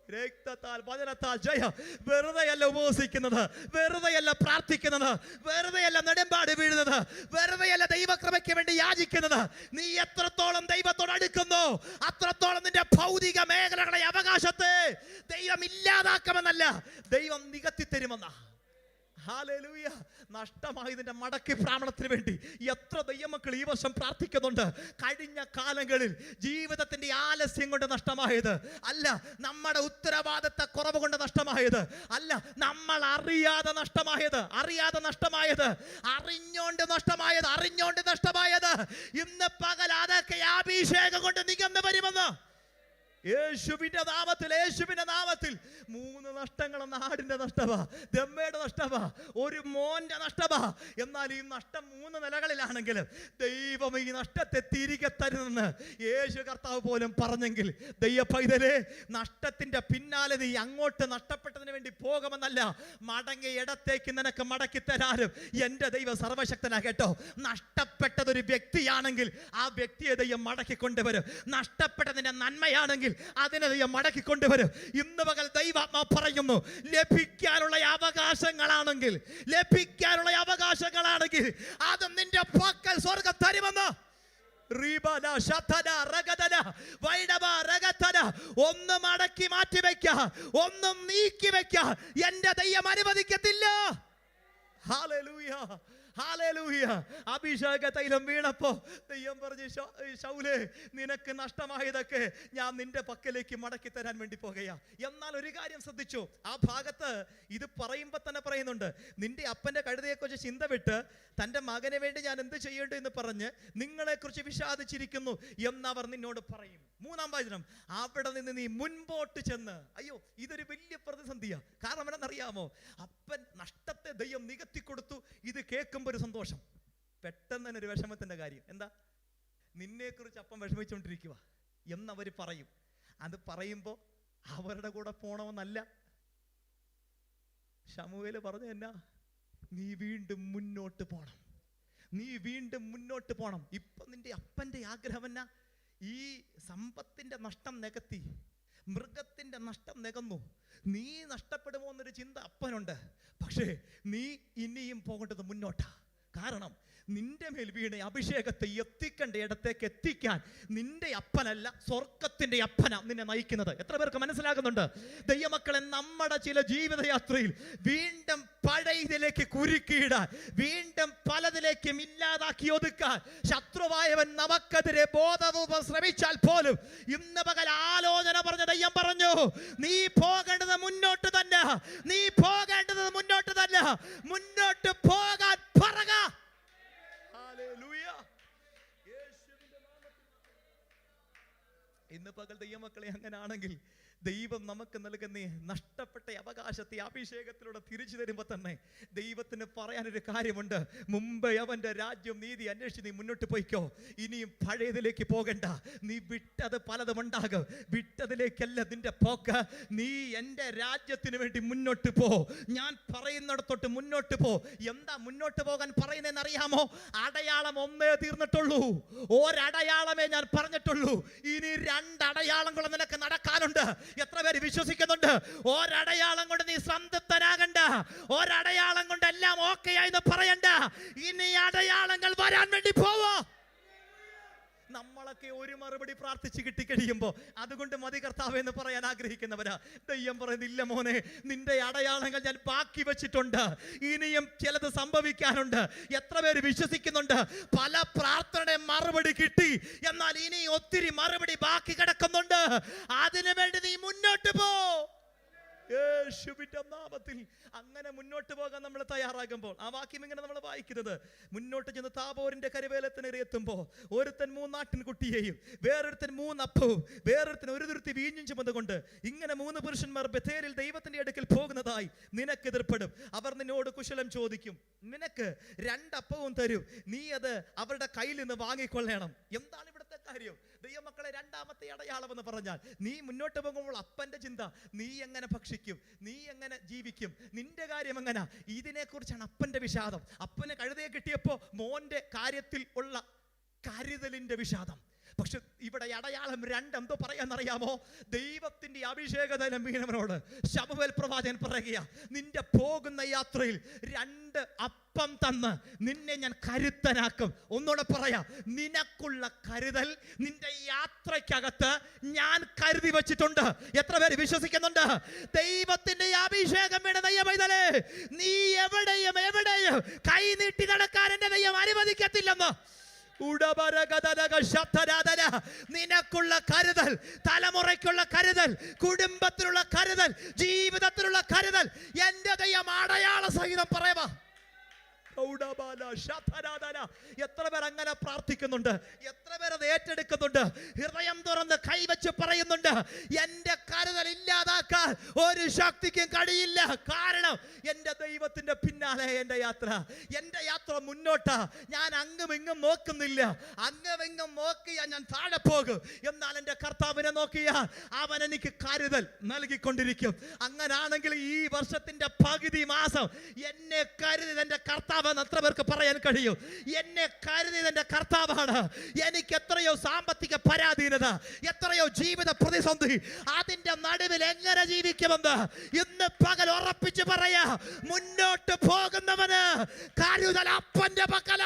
രക്തത്താൽ വചനത്താൽ ജയം. വെറുതെയല്ല ഉപവസിക്കുന്നത്, വെറുതെയല്ല പ്രാർത്ഥിക്കുന്നത്, വെറുതെയല്ല നെടുമ്പാട് വീഴുന്നത്, വെറുതെയല്ല ദൈവകൃപയ്ക്ക് വേണ്ടി യാചിക്കുന്നത്. നീ എത്രത്തോളം ദൈവത്തോട് അടുക്കുന്നു അത്രത്തോളം നിന്റെ ഭൗതിക മേഖലകളെ അവകാശത്തെ ദൈവം ഇല്ലാതാക്കുമെന്നല്ല, ദൈവം നികത്തി തരുമെന്ന. ഹല്ലേലൂയ. നഷ്ടമായതിന്റെ മടക്കി പ്രാണത്തിന് വേണ്ടി എത്ര ദൈവമക്കൾ ഈ വർഷം പ്രാർത്ഥിക്കുന്നുണ്ട്. കഴിഞ്ഞ കാലങ്ങളിൽ ജീവിതത്തിന്റെ ആലസ്യം കൊണ്ട് നഷ്ടമായത് അല്ല, നമ്മുടെ ഉത്തരവാദിത്ത കുറവ് കൊണ്ട് നഷ്ടമായത് അല്ല, നമ്മൾ അറിയാതെ നഷ്ടമായത്, അറിഞ്ഞോണ്ട് നഷ്ടമായത് ഇന്ന് പകൽ അതൊക്കെ അഭിഷേകം കൊണ്ട് നികന്നു വരുമെന്ന് യേശുവിന്റെ നാമത്തിൽ. 3 നഷ്ടങ്ങൾ, നാടിന്റെ നഷ്ടമാ, ദമ്മയുടെ നഷ്ടമാ, ഒരു മോന്റെ നഷ്ടമാ. എന്നാൽ ഈ നഷ്ടം 3 നിലകളിലാണെങ്കിലും ദൈവം ഈ നഷ്ടത്തെ തിരികെ തരുമെന്ന് യേശു കർത്താവ് പോലും പറഞ്ഞെങ്കിൽ, ദൈവ പൈതലേ, നഷ്ടത്തിന്റെ പിന്നാലെ നീ അങ്ങോട്ട് നഷ്ടപ്പെട്ടതിന് വേണ്ടി പോകുമെന്നല്ല, മടങ്ങിയ ഇടത്തേക്ക് നിനക്ക് മടക്കി തരാനും എന്റെ ദൈവം സർവശക്തനാ. കേട്ടോ, നഷ്ടപ്പെട്ടതൊരു വ്യക്തിയാണെങ്കിൽ ആ വ്യക്തിയെ ദൈവം മടക്കി കൊണ്ടുവരും. നഷ്ടപ്പെട്ടതിന്റെ നന്മയാണെങ്കിൽ അതിനെ ദൈവം മടക്കി കൊണ്ടുവരും. ഇന്ന് പകൽ ദൈവാത്മാ പറയുന്നു, ലഭിക്കാനുള്ള അവകാശങ്ങളാണെങ്കിൽ അത് നിന്റെ പക്കൽ സ്വർഗ്ഗം തരുമെന്ന്. ഒന്ന് മടക്കി മാറ്റി വെക്ക, ഒന്നും നീക്കി വെക്ക എന്റെ ദൈവം അനുവദിക്കത്തില്ല. Hallelujah, hallelujah. അഭിഷേക തൈലം വീണപ്പോ ദൈവം പറഞ്ഞു, ശൗലേ, നിനക്ക് നഷ്ടമായതൊക്കെ ഞാൻ നിന്റെ പക്കലേക്ക് മടക്കി തരാൻ വേണ്ടി പോകുകയാ. എന്നാൽ ഒരു കാര്യം ശ്രദ്ധിച്ചു, ആ ഭാഗത്ത് ഇത് പറയുമ്പോ തന്നെ പറയുന്നുണ്ട്, നിന്റെ അപ്പന്റെ കഴുതയെക്കുറിച്ച് ചിന്ത വിട്ട് തന്റെ മകന് വേണ്ടി ഞാൻ എന്ത് ചെയ്യേണ്ടു എന്ന് പറഞ്ഞ് നിങ്ങളെക്കുറിച്ച് വിഷാദിച്ചിരിക്കുന്നു എന്നവർ നിന്നോട് പറയും. 3-ാം വചനം, അവിടെ നിന്ന് നീ മുൻപോട്ട് ചെന്ന്. അയ്യോ, ഇതൊരു വലിയ പ്രതിസന്ധിയാ. കാരണം എന്താണെന്നറിയാമോ? അപ്പൻ നഷ്ടത്തെ ദൈവം നികത്തി കൊടുത്തു. ഇത് കേൾക്കുമ്പോൾ ഒരു സന്തോഷം, പെട്ടെന്ന് തന്നെ ഒരു വിഷമത്തിന്റെ കാര്യം. എന്താ? നിന്നെക്കുറിച്ച് അപ്പം വിഷമിച്ചുകൊണ്ടിരിക്കുക എന്നവർ പറയും. അത് പറയുമ്പോൾ അവരുടെ കൂടെ പോണമെന്നല്ല, ശമൂവേല് പറഞ്ഞു, എന്നാ, നീ വീണ്ടും മുന്നോട്ട് പോണം. ഇപ്പൊ നിന്റെ അപ്പന്റെ ആഗ്രഹം എന്നാ? ഈ സമ്പത്തിന്റെ നഷ്ടം നികത്തി, മൃഗത്തിന്റെ നഷ്ടം നികന്നു, നീ നഷ്ടപ്പെടുമോ എന്നൊരു ചിന്ത അപ്പനുണ്ട്. പക്ഷേ നീ ഇനിയും പോകേണ്ടത് മുന്നോട്ടാ. കാരണം നിന്റെ മേൽ വീണ അഭിഷേകത്തെ എത്തിക്കേണ്ട ഇടത്തേക്ക് എത്തിക്കാൻ നിന്റെ അപ്പനല്ല, സ്വർഗത്തിന്റെ അപ്പനാ നിന്നെ നയിക്കുന്നത്. എത്ര പേർക്ക് മനസ്സിലാകുന്നുണ്ട്? ദൈവമക്കളെ, നമ്മുടെ ചില ജീവിതയാത്രയിൽ വീണ്ടും പഴയതിലേക്ക് കുരുക്കിയിടാൻ, വീണ്ടും പലതിലേക്കും ഇല്ലാതാക്കി ഒതുക്കാൻ ശത്രുവായവൻ നമുക്കെതിരെ ബോധപൂർവം ശ്രമിച്ചാൽ പോലും ഇന്ന് പകൽ ആലോചന പറഞ്ഞ ദൈവം പറഞ്ഞു, നീ പോകേണ്ടത് മുന്നോട്ട് തന്നെ, നീ പോകേണ്ടത് മുന്നോട്ട് തന്നെ, മുന്നോട്ട് പോകാൻ പറക. ഇന്ന് പകൽ ദൈവമക്കളെ, അങ്ങനാണെങ്കിൽ ദൈവം നമുക്ക് നൽകുന്ന നഷ്ടപ്പെട്ട അവകാശത്തെ അഭിഷേകത്തിലൂടെ തിരിച്ചു തരുമ്പോൾ തന്നെ ദൈവത്തിന് പറയാനൊരു കാര്യമുണ്ട്. മുമ്പേ അവൻ്റെ രാജ്യം നീതി അന്വേഷിച്ച് നീ മുന്നോട്ട് പോയിക്കോ. ഇനിയും പഴയതിലേക്ക് പോകണ്ട. നീ വിട്ടത് പലതും ഉണ്ടാകും. വിട്ടതിലേക്കല്ല നിന്റെ പോക്ക്. നീ എൻ്റെ രാജ്യത്തിന് വേണ്ടി മുന്നോട്ട് പോ. ഞാൻ പറയുന്നിടത്തോട്ട് മുന്നോട്ട് പോ. എന്താ മുന്നോട്ട് പോകാൻ പറയുന്നതെന്ന് അറിയാമോ? അടയാളം ഒന്നേ തീർന്നിട്ടുള്ളൂ. ഒരടയാളമേ ഞാൻ പറഞ്ഞിട്ടുള്ളൂ. ഇനി 2 അടയാളങ്ങൾ നിനക്ക് നടക്കാനുണ്ട്. എത്ര പേര് വിശ്വസിക്കുന്നുണ്ട്? ഒരടയാളം കൊണ്ട് നീ സംതൃപ്തനാകണ്ട. ഒരടയാളം കൊണ്ട് എല്ലാം ഓക്കെ ആയെന്ന് പറയണ്ട. ഇനി അടയാളങ്ങൾ വരാൻ വേണ്ടി പോവോ. നമ്മളൊക്കെ ഒരു മറുപടി പ്രാർത്ഥിച്ച് കിട്ടിക്കഴിയുമ്പോൾ അതുകൊണ്ട് മതി കർത്താവേ എന്ന് പറയാൻ ആഗ്രഹിക്കുന്നവരാ. ദൈവം പറയുന്നില്ല മോനെ, നിന്റെ അടയാളങ്ങൾ ഞാൻ ബാക്കി വെച്ചിട്ടുണ്ട്. ഇനിയും ചിലത് സംഭവിക്കാനുണ്ട്. എത്ര പേര് വിശ്വസിക്കുന്നുണ്ട്? പല പ്രാർത്ഥനയുടെ മറുപടി കിട്ടി, എന്നാൽ ഇനി ഒത്തിരി മറുപടി ബാക്കി കിടക്കുന്നുണ്ട്. അതിനു വേണ്ടി നീ മുന്നോട്ട് പോ. യേശുവിന്റെ നാമത്തിൽ അങ്ങനെ മുന്നോട്ട് പോകാൻ നമ്മൾ തയ്യാറാകുമ്പോൾ ആ വാക്യം ഇങ്ങനെ നമ്മൾ വായിക്കുന്നത്, മുന്നോട്ട് ചെന്ന് താബോറിന്റെ കരുവേലത്തിന് എത്തുമ്പോൾ ഒരുത്തൻ 3 ആട്ടിൻകുട്ടിയെയും വേറൊരുത്തൻ 3 അപ്പവും വേറൊരുത്തൻ 1 തുരുത്തി വീഞ്ഞും ചുമന്നുകൊണ്ട് ഇങ്ങനെ 3 പുരുഷന്മാർ ബഥേലിൽ ദൈവത്തിന്റെ അടുക്കൽ പോകുന്നതായി നിനക്ക് എതിർപ്പെടും. അവർ നിന്നോട് കുശലം ചോദിക്കും. നിനക്ക് 2 അപ്പവും തരും. നീ അത് അവരുടെ കയ്യിൽ നിന്ന് വാങ്ങിക്കൊള്ളണം. എന്താണ് ഇവിടുത്തെ കാര്യം? ദൈവമക്കളെ, 2ാമത്തെ അടയാളം എന്ന് പറഞ്ഞാൽ നീ മുന്നോട്ട് പോകുമ്പോൾ അപ്പന്റെ ചിന്ത, നീ എങ്ങനെ ഭക്ഷിക്കും, നീ എങ്ങനെ ജീവിക്കും, നിന്റെ കാര്യം എങ്ങനെ. ഇതിനെക്കുറിച്ചാണ് അപ്പന്റെ വിഷാദം. അപ്പന് കഴുതയെ കിട്ടിയപ്പോ മോന്റെ കാര്യത്തിൽ ഉള്ള കരുതലിന്റെ വിഷാദം. പക്ഷെ ഇവിടെ അടയാളം 2 എന്തോ പറയാന്നറിയാമോ? ദൈവത്തിന്റെ അഭിഷേകതലം വീണവനോട് ശമൂവേൽ പ്രവാചകൻ പറയുക, നിന്റെ പോകുന്ന യാത്രയിൽ 2 അപ്പം തന്ന് നിന്നെ ഞാൻ കരുത്തനാക്കും. ഒന്നുകൂടെ പറയാ, നിനക്കുള്ള കരുതൽ നിന്റെ യാത്രയ്ക്കകത്ത് ഞാൻ കരുതി വെച്ചിട്ടുണ്ട്. എത്ര പേര് വിശ്വസിക്കുന്നുണ്ട്? ദൈവത്തിന്റെ അഭിഷേകം വീണ ദൈവമൈതലേ, നീ എവിടെയും കൈ നീട്ടി നടക്കാൻ എന്റെ ദൈവം അനുവദിക്കത്തില്ലെന്ന്. നിനക്കുള്ള കരുതൽ, തലമുറയ്ക്കുള്ള കരുതൽ, കുടുംബത്തിലുള്ള കരുതൽ, ജീവിതത്തിലുള്ള കരുതൽ എന്റെ ദൈവം അടയാള സഹിതം പറയുക. എത്ര പേർ അങ്ങനെ പ്രാർത്ഥിക്കുന്നുണ്ട്? എത്ര പേർ അത് ഏറ്റെടുക്കുന്നുണ്ട്? ഹൃദയം തുറന്ന് കൈവച്ച് പറയുന്നുണ്ട്, എന്റെ കരുതൽ ഇല്ലാതാക്കാൻ ഒരു ശക്തിക്കും കഴിയില്ല. കാരണം എന്റെ ദൈവത്തിന്റെ പിന്നാലെ എന്റെ യാത്ര മുന്നോട്ടാ. ഞാൻ അങ്ങും ഇങ്ങും നോക്കുന്നില്ല. അങ്ങും നോക്കിയാൽ ഞാൻ താഴെ പോകും. എന്നാൽ എന്റെ കർത്താവിനെ നോക്കിയാൽ അവൻ എനിക്ക് കരുതൽ നൽകിക്കൊണ്ടിരിക്കും. അങ്ങനാണെങ്കിൽ ഈ വർഷത്തിന്റെ പകുതി മാസം എന്നെ കരുതി എന്റെ കർത്താവ് എത്ര പേർക്ക് പറയാൻ കഴിയും? എന്നെ കരുതിയത് എന്റെ കർത്താവാണ്. എനിക്ക് എത്രയോ സാമ്പത്തിക പരാധീനത, എത്രയോ ജീവിത പ്രതിസന്ധി, അതിന്റെ നടുവിൽ എങ്ങനെ ജീവിക്കുമെന്ന് ഇന്ന് പകൽ ഉറപ്പിച്ച് പറയാ. മുന്നോട്ട് പോകുന്നവന് കരുതൽ അപ്പന്റെ പക്കല.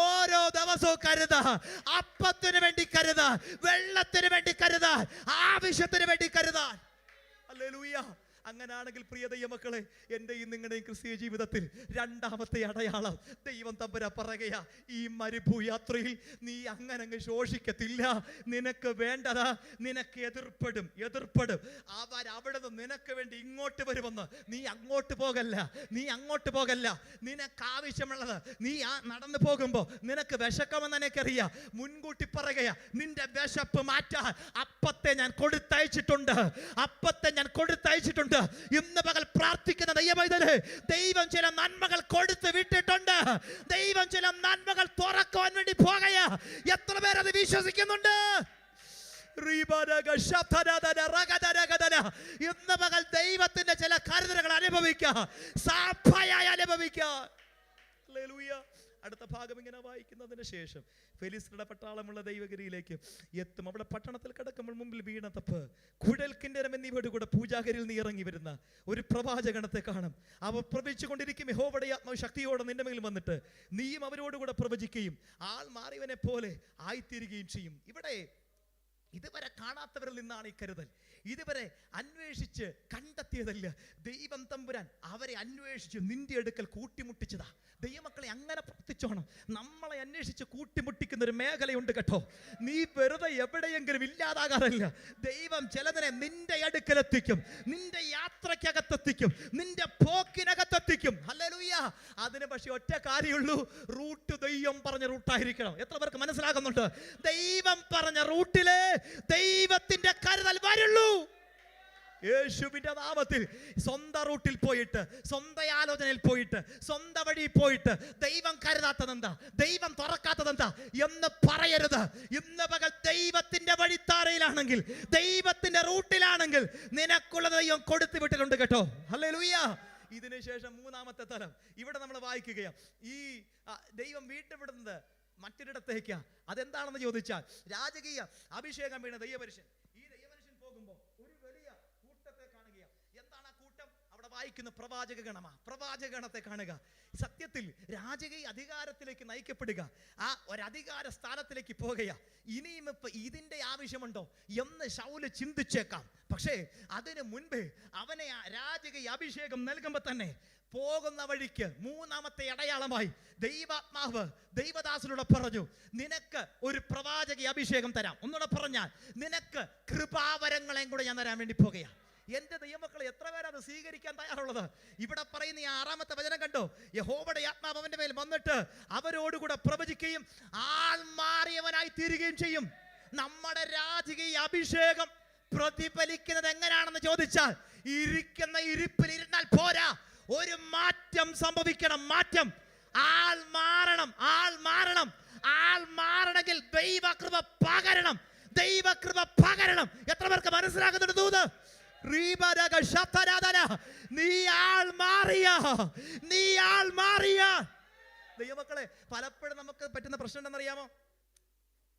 ഓരോ ദിവസവും കരുതാ. അപ്പത്തിന് വേണ്ടി കരുതാ, വെള്ളത്തിന് വേണ്ടി കരുതാ, ആവശ്യത്തിന് വേണ്ടി കരുതാ. ഹല്ലേലൂയ. അങ്ങനാണെങ്കിൽ പ്രിയ ദൈവമക്കളെ, എന്റെയും നിങ്ങളുടെയും ക്രിസ്തീയ ജീവിതത്തിൽ 2ാമത്തെ അടയാളം ദൈവം തമ്പുരാൻ പറയുകയാ, ഈ മരുഭൂയാത്രയിൽ നീ അങ്ങനെ ശോഷിക്കത്തില്ല. നിനക്ക് വേണ്ടതാ, നിനക്ക് എതിർപ്പെടും. അവിടെ നിന്ന് നിനക്ക് വേണ്ടി ഇങ്ങോട്ട് വരുമെന്ന്. നീ അങ്ങോട്ട് പോകല്ല. നിനക്ക് ആവശ്യമുള്ളത് നീ നടന്നു പോകുമ്പോ നിനക്ക് വിശക്കുമെന്ന് എനിക്കറിയാം. മുൻകൂട്ടി പറയുകയാ, നിന്റെ വിശപ്പ് മാറ്റാൻ അപ്പത്തെ ഞാൻ കൊടുത്തയച്ചിട്ടുണ്ട്. ഇന്ന് പകൽ പ്രാർത്ഥിക്കുന്ന ദൈവമൈതലേ, ദൈവം ചില നന്മകൾ കൊടുത്ത് വിട്ടിട്ടുണ്ട്. ദൈവം ചില നന്മകൾ തുറക്കാൻ വേണ്ടി പോകുകയാ. എത്ര പേരത് വിശ്വസിക്കുന്നുണ്ട്? ഇന്ന് പകൽ ദൈവത്തിന്റെ ചില കരുതലുകൾ അനുഭവിക്കുക. അടുത്ത ഭാഗം ഇങ്ങനെ വായിക്കുന്നതിന് ശേഷം ഫെലിസ്ത്യരുടെ പട്ടാളമുള്ള ദൈവഗിരിയിലേക്ക് എത്തും. അവിടെ പട്ടണത്തിൽ കിടക്കുമ്പോൾ മുമ്പിൽ വീണ തപ്പ്, കുഴൽ കിന്നരം എന്നിവയുടെ കൂടെ പൂജാഗിരിയിൽ നീ ഇറങ്ങി വരുന്ന ഒരു പ്രവാചകണത്തെ കാണും. അവ പ്രവചിച്ചുകൊണ്ടിരിക്കും, യഹോവയുടെ ആത്മാവ് ശക്തിയോടെ നിന്റെ മേൽ വന്നിട്ട് നീയും അവരോടുകൂടെ പ്രവചിക്കുകയും ആൾ മാറിയവനെ പോലെ ആയിത്തീരുകയും ചെയ്യും. ഇവിടെ ഇതുവരെ കാണാത്തവരിൽ നിന്നാണ് ഈ കരുതൽ. ഇതുവരെ അന്വേഷിച്ച് കണ്ടെത്തിയതല്ല. ദൈവം തമ്പുരാൻ അവരെ അന്വേഷിച്ച് നിന്റെ അടുക്കൽ കൂട്ടിമുട്ടിച്ചതാ. ദൈവമക്കളെ അങ്ങനെ പ്രവർത്തിച്ചോണം. നമ്മളെ അന്വേഷിച്ച് കൂട്ടിമുട്ടിക്കുന്ന ഒരു മേഖലയുണ്ട് കേട്ടോ. നീ വെറുതെ എവിടെയെങ്കിലും ഇല്ലാതാകാറില്ല. ദൈവം ചിലതിനെ നിന്റെ അടുക്കലെത്തിക്കും, നിന്റെ യാത്രക്കകത്തെത്തിക്കും, നിന്റെ പോക്കിനകത്തെത്തിക്കും. ഹല്ലേലൂയ. അതിന് പക്ഷെ ഒറ്റ കാര്യമുള്ളൂ, റൂട്ട് ദൈവം പറഞ്ഞ റൂട്ടായിരിക്കണം. എത്ര പേർക്ക് മനസ്സിലാകുന്നുണ്ട്? ദൈവം പറഞ്ഞ റൂട്ടിലെ ദൈവത്തിന്റെ കരുതൽ വരുള്ളൂ. യേശുവിന്റെ നാമത്തിൽ സ്വന്തം റൂട്ടിൽ പോയിട്ട്, സ്വന്തം ആലോചനയിൽ പോയിട്ട്, സ്വന്തം വഴി പോയിട്ട് ദൈവം കരുതാത്തതെന്താ, ദൈവം തുറക്കാത്തതെന്താ എന്ന് പറയരുത്. ഇന്ന് പകൽ ദൈവത്തിന്റെ വഴിത്താരയിലാണെങ്കിൽ, ദൈവത്തിന്റെ റൂട്ടിലാണെങ്കിൽ നിനക്കുള്ള ദൈവം കൊടുത്തു വിട്ടിട്ടുണ്ട് കേട്ടോ. ഹല്ലേലൂയ. ഇതിനുശേഷം മൂന്നാമത്തെ തലം ഇവിടെ നമ്മൾ വായിക്കുകയാണ്. ഈ ദൈവം വീട്ടുവിടുന്നത് മറ്റൊരിടത്തേക്ക്. അതെന്താണെന്ന് ചോദിച്ചാൽ, രാജകീയ അഭിഷേകം വീണ ദൈവപുരുഷൻ. ഈ ദൈവപുരുഷൻ പോകുമ്പോൾ ഒരു വലിയ കൂട്ടത്തെ കാണുകയാണ്. എന്താണ് ആ കൂട്ടം? അവിടെ വായിക്കുന്ന പ്രവാചക ഗണമാ. പ്രവാചക ഗണത്തെ കാണുക. സത്യത്തിൽ രാജകീയ അധികാരത്തിലേക്ക് നയിക്കപ്പെടുക, ആ ഒരു അധികാര സ്ഥാനത്തിലേക്ക് പോകുക. ഇനിയും ഇപ്പൊ ഇതിന്റെ ആവശ്യമുണ്ടോ എന്ന് ശൗല് ചിന്തിച്ചേക്കാം. പക്ഷേ അതിനു മുൻപ് അവനെ രാജകീയ അഭിഷേകം നൽകുമ്പോൾ തന്നെ പോകുന്ന വഴിക്ക് മൂന്നാമത്തെ അടയാളമായി ദൈവാത്മാവ് ദൈവദാസനോട് പറഞ്ഞു, നിനക്ക് ഒരു പ്രവാചക അഭിഷേകം തരാം. ഒന്നുകൂടെ പറഞ്ഞാൽ, നിനക്ക് കൃപാവരങ്ങളെയും കൂടെ ഞാൻ തരാൻ വേണ്ടി പോകുകയാണ്. എന്റെ ദൈവമക്കളെ, എത്ര പേരത് സ്വീകരിക്കാൻ തയ്യാറുള്ളത്? ഇവിടെ പറയുന്ന ഈ 6-ാമത്തെ വചനം കണ്ടോ? യഹോവയുടെ ആത്മാവ് അവന്റെ മേൽ വന്നിട്ട് അവരോടുകൂടെ പ്രവചിക്കുകയും ആൾ മാറിയവനായി തീരുകയും ചെയ്യും. നമ്മുടെ രാജകീയ അഭിഷേകം പ്രതിഫലിക്കുന്നത് എങ്ങനെയാണെന്ന് ചോദിച്ചാൽ, ഇരിക്കുന്ന ഇരിപ്പിൽ ഇരുന്നാൽ പോരാ, ഒരു മാറ്റം സംഭവിക്കണം. മാറ്റം. ആൾ മാറണം. ആൾ മാറണം. ആൾ മാറണമെങ്കിൽ ദൈവകൃപ പകരണം. ദൈവകൃപ പകരണം. എത്ര പേർക്ക് മനസ്സിലാകുന്നുണ്ട് ദൂത്? നീ ആൾ മാറിയ, നീ ആൾ മാറിയ. ദൈവമക്കളെ, പലപ്പോഴും നമുക്ക് പറ്റുന്ന പ്രശ്നം എന്താണെന്നറിയാമോ?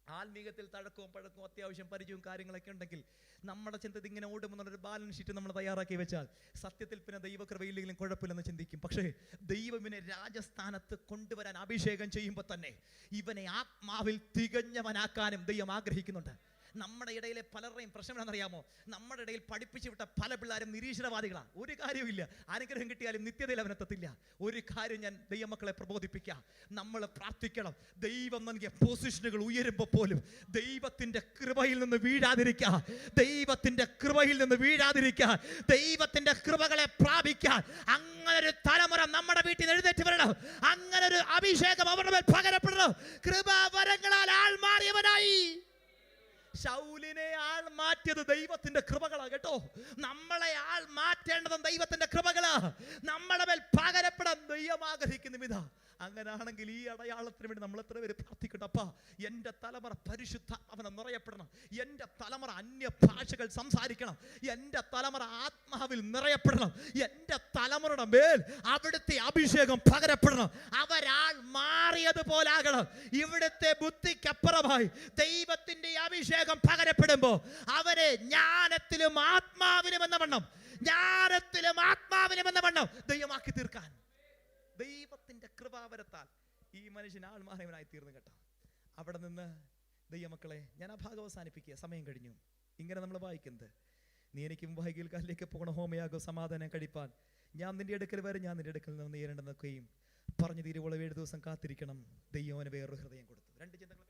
ആത്മീകത്തിൽ തഴക്കവും പഴക്കവും അത്യാവശ്യം പരിചയവും കാര്യങ്ങളൊക്കെ ഉണ്ടെങ്കിൽ നമ്മുടെ ചിന്ത ഇങ്ങനെ ഓടുമെന്നുള്ളൊരു ബാലൻസ് ഷീറ്റ് നമ്മൾ തയ്യാറാക്കി വെച്ചാൽ സത്യത്തിൽ പിന്നെ ദൈവകൃപയില്ലെങ്കിലും കുഴപ്പമില്ലെന്ന് ചിന്തിക്കും. പക്ഷേ ദൈവം ഇവനെ രാജസ്ഥാനത്ത് കൊണ്ടുവരാൻ അഭിഷേകം ചെയ്യുമ്പോൾ തന്നെ ഇവനെ ആത്മാവിൽ തികഞ്ഞവനാക്കാനും ദൈവം ആഗ്രഹിക്കുന്നുണ്ട്. നമ്മുടെ ഇടയിലെ പലരുടെയും പ്രശ്നം എന്താണെന്നറിയാമോ? നമ്മുടെ ഇടയിൽ പഠിപ്പിച്ചു വിട്ട പല പിള്ളേരും നിരീശ്വരവാദികളാണ്. ഒരു കാര്യമില്ല, അനുഗ്രഹം കിട്ടിയാലും നിത്യതയിൽ അവനെത്തത്തില്ല. ഒരു കാര്യം ഞാൻ ദൈവമക്കളെ പ്രബോധിപ്പിക്കാം, നമ്മൾ പ്രാർത്ഥിക്കണം. ദൈവം നൽകിയ പൊസിഷനുകൾ ഉയരുമ്പോൾ പോലും ദൈവത്തിന്റെ കൃപയിൽ നിന്ന് വീഴാതിരിക്കുക, ദൈവത്തിന്റെ കൃപയിൽ നിന്ന് വീഴാതിരിക്കുക, ദൈവത്തിന്റെ കൃപകളെ പ്രാപിക്കാൻ അങ്ങനൊരു തലമുറ നമ്മുടെ വീട്ടിൽ എഴുന്നേറ്റ് വരണം. അങ്ങനൊരു അഭിഷേകം അവരുടെ മേൽ പകരപ്പെടണം. കൃപാവരങ്ങളാൽ ആൾ മാറിയവനായി. ശൗലിനെ ആൾ മാറ്റിയത് ദൈവത്തിന്റെ കൃപകളാ കേട്ടോ. നമ്മളെ ആൾ മാറ്റേണ്ടതും ദൈവത്തിന്റെ കൃപകളാ. നമ്മുടെ മേൽ പകരപ്പെടാൻ ദൈവം ആഗ്രഹിക്കുന്ന വിധ. അങ്ങനാണെങ്കിൽ ഈ അടയാളത്തിന് വേണ്ടി നമ്മൾ എത്ര പേര് പ്രാർത്ഥിക്കട്ടെ? അപ്പാ, എൻ്റെ തലമുറ പരിശുദ്ധാത്മാവിനെ നിറയപ്പെടണം. എൻ്റെ തലമുറ അന്യ ഭാഷകൾ സംസാരിക്കണം. എൻ്റെ തലമുറ ആത്മാവിൽ നിറയപ്പെടണം. എൻ്റെ തലമുറയുടെ മേൽ അവിടുത്തെ അഭിഷേകം പകരപ്പെടണം. അവരാൾ മാറിയതുപോലാകണം. ഇവിടുത്തെ ബുദ്ധിക്കപ്പുറമായി ദൈവത്തിന്റെ അഭിഷേകം പകരപ്പെടുമ്പോൾ അവരെ ജ്ഞാനത്തിലും ആത്മാവിലും എന്ന വണ്ണം, ജ്ഞാനത്തിലും ആത്മാവിലും എന്ന വണ്ണം ദൈവമാക്കി തീർക്കാൻ ദൈവത്തിന്റെ കൃപാവരത്താൽ ഈ മനുഷ്യൻ ആൾമാറവനായി തീർന്നു കേട്ടോ. അവിടെ നിന്ന് ദൈവമക്കളെ, ഞാൻ ആ ഭാഗം അവസാനിപ്പിക്കുക, സമയം കഴിഞ്ഞു. ഇങ്ങനെ നമ്മൾ വായിക്കുന്നത്, നീ എനിക്ക് വൈകിൽക്കാലിലേക്ക് പോകണം, ഹോമയാകോ സമാധാനം കഴിപ്പാൻ ഞാൻ നിന്റെ അടുക്കൽ വരെ, ഞാൻ നിന്റെ അടുക്കൽ നിന്ന് നേരിടുന്നൊക്കെയും പറഞ്ഞു തീരുവോളം 7 ദിവസം കാത്തിരിക്കണം. ദൈവന് വേറൊരു ഹൃദയം കൊടുത്തു. 2 ചിന്തകൾ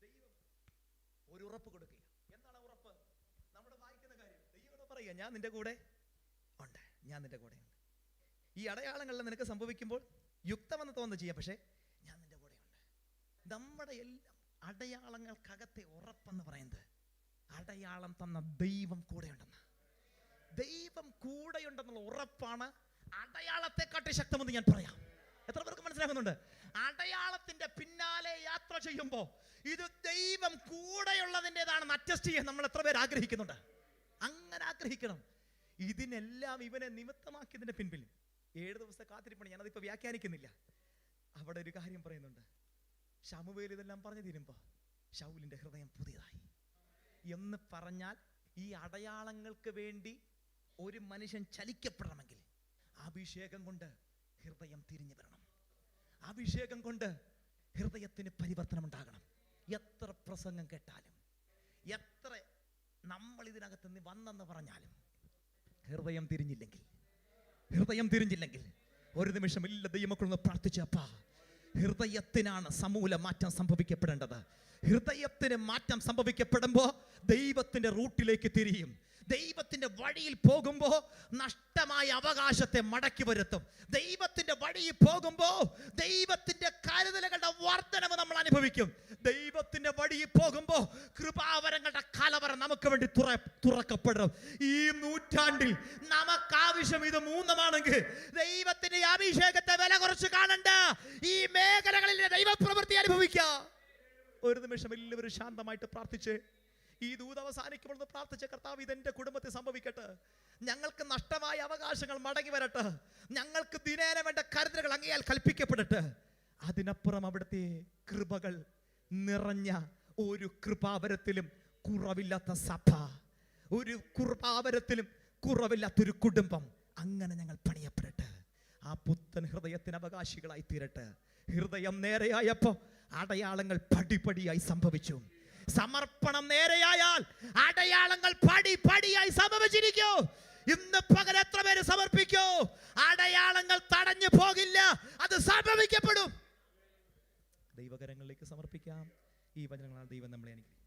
ദൈവം ഒരു ഉറപ്പ് കൊടുക്കുക. എന്താണ് ഉറപ്പ്? നമ്മുടെ വായിക്കുന്ന കാര്യം ദൈവം പറയുക, ഞാൻ നിന്റെ കൂടെ ഉണ്ട്, ഞാൻ നിന്റെ കൂടെ ഉണ്ട്. ഈ അടയാളങ്ങളിൽ നിനക്ക് സംഭവിക്കുമ്പോൾ യുക്തമെന്ന് തോന്നുന്നു ചെയ്യാം, പക്ഷേ ഞാൻ നിന്റെ കൂടെ ഉണ്ട്. നമ്മുടെ എല്ലാം അടയാളങ്ങൾക്കകത്തെ ഉറപ്പെന്ന് പറയുന്നത് അടയാളം തന്ന ദൈവം കൂടെയുണ്ടെന്ന്. ദൈവം കൂടെയുണ്ടെന്നുള്ള ഉറപ്പാണ് അടയാളത്തെക്കാട്ടി ശക്തമെന്ന് ഞാൻ പറയാം. എത്ര പേർക്ക് മനസ്സിലാകുന്നുണ്ട്? അടയാളത്തിന്റെ പിന്നാലെ യാത്ര ചെയ്യുമ്പോൾ ഇത് ദൈവം കൂടെയുള്ളതിൻ്റെതാണെന്ന് അറ്റസ്റ്റ് ചെയ്യാൻ നമ്മൾ എത്ര പേര് ആഗ്രഹിക്കുന്നുണ്ട്? അങ്ങനെ ആഗ്രഹിക്കണം. ഇതിനെല്ലാം ഇവനെ നിമിത്തമാക്കിയതിന്റെ പിൻപിൽ 7 ദിവസത്തെ കാത്തിരിപ്പാണ്. ഞാനതിപ്പോൾ വ്യാഖ്യാനിക്കുന്നില്ല. അവിടെ ഒരു കാര്യം പറയുന്നുണ്ട്. ശമൂവേൽ ഇതെല്ലാം പറഞ്ഞു തീരുമ്പോൾ ശൗലിന്റെ ഹൃദയം പുതിയതായി എന്ന് പറഞ്ഞാൽ, ഈ അടയാളങ്ങൾക്ക് വേണ്ടി ഒരു മനുഷ്യൻ ചലിക്കപ്പെടണമെങ്കിൽ അഭിഷേകം കൊണ്ട് ഹൃദയം തിരിഞ്ഞു വരണം. അഭിഷേകം കൊണ്ട് ഹൃദയത്തിന് പരിവർത്തനം ഉണ്ടാകണം. എത്ര പ്രസംഗം കേട്ടാലും, എത്ര നമ്മൾ ഇതിനകത്ത് നിന്ന് വന്നെന്ന് പറഞ്ഞാലും, ഹൃദയം തിരിഞ്ഞില്ലെങ്കിൽ ഒരു നിമിഷം ഇല്ല. ദൈവമക്കളൊന്ന് പ്രാർത്ഥിച്ചപ്പാ, ഹൃദയത്തിനാണ് സമൂല മാറ്റം സംഭവിക്കപ്പെടേണ്ടത്. ഹൃദയത്തിന് മാറ്റം സംഭവിക്കപ്പെടുമ്പോൾ ദൈവത്തിന്റെ റൂട്ടിലേക്ക് തിരിയും. ദൈവത്തിന്റെ വഴിയിൽ പോകുമ്പോൾ നഷ്ടമായ അവകാശത്തെ മടക്കി വരുത്തും. ദൈവത്തിന്റെ വഴിയിൽ പോകുമ്പോൾ ദൈവത്തിന്റെ കരുതലുകളുടെ വർധനവ് നമ്മൾ അനുഭവിക്കും. ദൈവത്തിന്റെ വഴിയിൽ പോകുമ്പോൾ കൃപാവരങ്ങളുടെ കലവറ നമുക്ക് വേണ്ടി തുറക്കപ്പെടും. ഈ നൂറ്റാണ്ടിൽ നമുക്ക് ആവശ്യം ഇത് മൂന്നുമാണെങ്കിൽ ദൈവത്തിന്റെ അഭിഷേകത്തെ വില കുറച്ച് കാണണ്ട. ഈ മേഖലകളിൽ ദൈവപ്രവൃത്തി അനുഭവിക്കുക. ഒരു നിമിഷം എല്ലാവരും ശാന്തമായിട്ട് പ്രാർത്ഥിച്ച് ഈ ദൂത് അവസാനിക്കുമ്പോൾ പ്രാർത്ഥിച്ച, കർത്താവ് ഇതെന്റെ കുടുംബത്തിൽ സംഭവിക്കട്ടെ. ഞങ്ങൾക്ക് നഷ്ടമായ അവകാശങ്ങൾ മടങ്ങി വരട്ടെ. ഞങ്ങൾക്ക് ദിനേന വേണ്ട കരുതലുകൾ അങ്ങയാൽ കൽപ്പിക്കപ്പെടട്ടെ. അതിനപ്പുറം അവിടുത്തെ കൃപകൾ നിറഞ്ഞ ഒരു കൃപാവരത്തിലും കുറവില്ലാത്ത സഭ, ഒരു കൃപാവരത്തിലും കുറവില്ലാത്തൊരു കുടുംബം അങ്ങനെ ഞങ്ങൾ പണിയപ്പെടട്ടെ. ആ പുത്തൻ ഹൃദയത്തിന് അവകാശികളായി തീരട്ടെ. ഹൃദയം നേരെയായപ്പോ അടയാളങ്ങൾ പടിപടിയായി സംഭവിച്ചു. സമർപ്പണം നേരെയായാൽ അടയാളങ്ങൾ പടിപടിയായി സംഭവിച്ചിരിക്കൂ. ഇന്ന് പകൽ എത്ര പേര് സമർപ്പിക്കൂ? അടയാളങ്ങൾ തടഞ്ഞു പോകില്ല, അത് സംഭവിക്കപ്പെടും. ദൈവകരങ്ങളിലേക്ക് സമർപ്പിക്കാം. ഈ വചനങ്ങളാൽ ദൈവം നമ്മളെ അനുഗ്രഹിക്കും.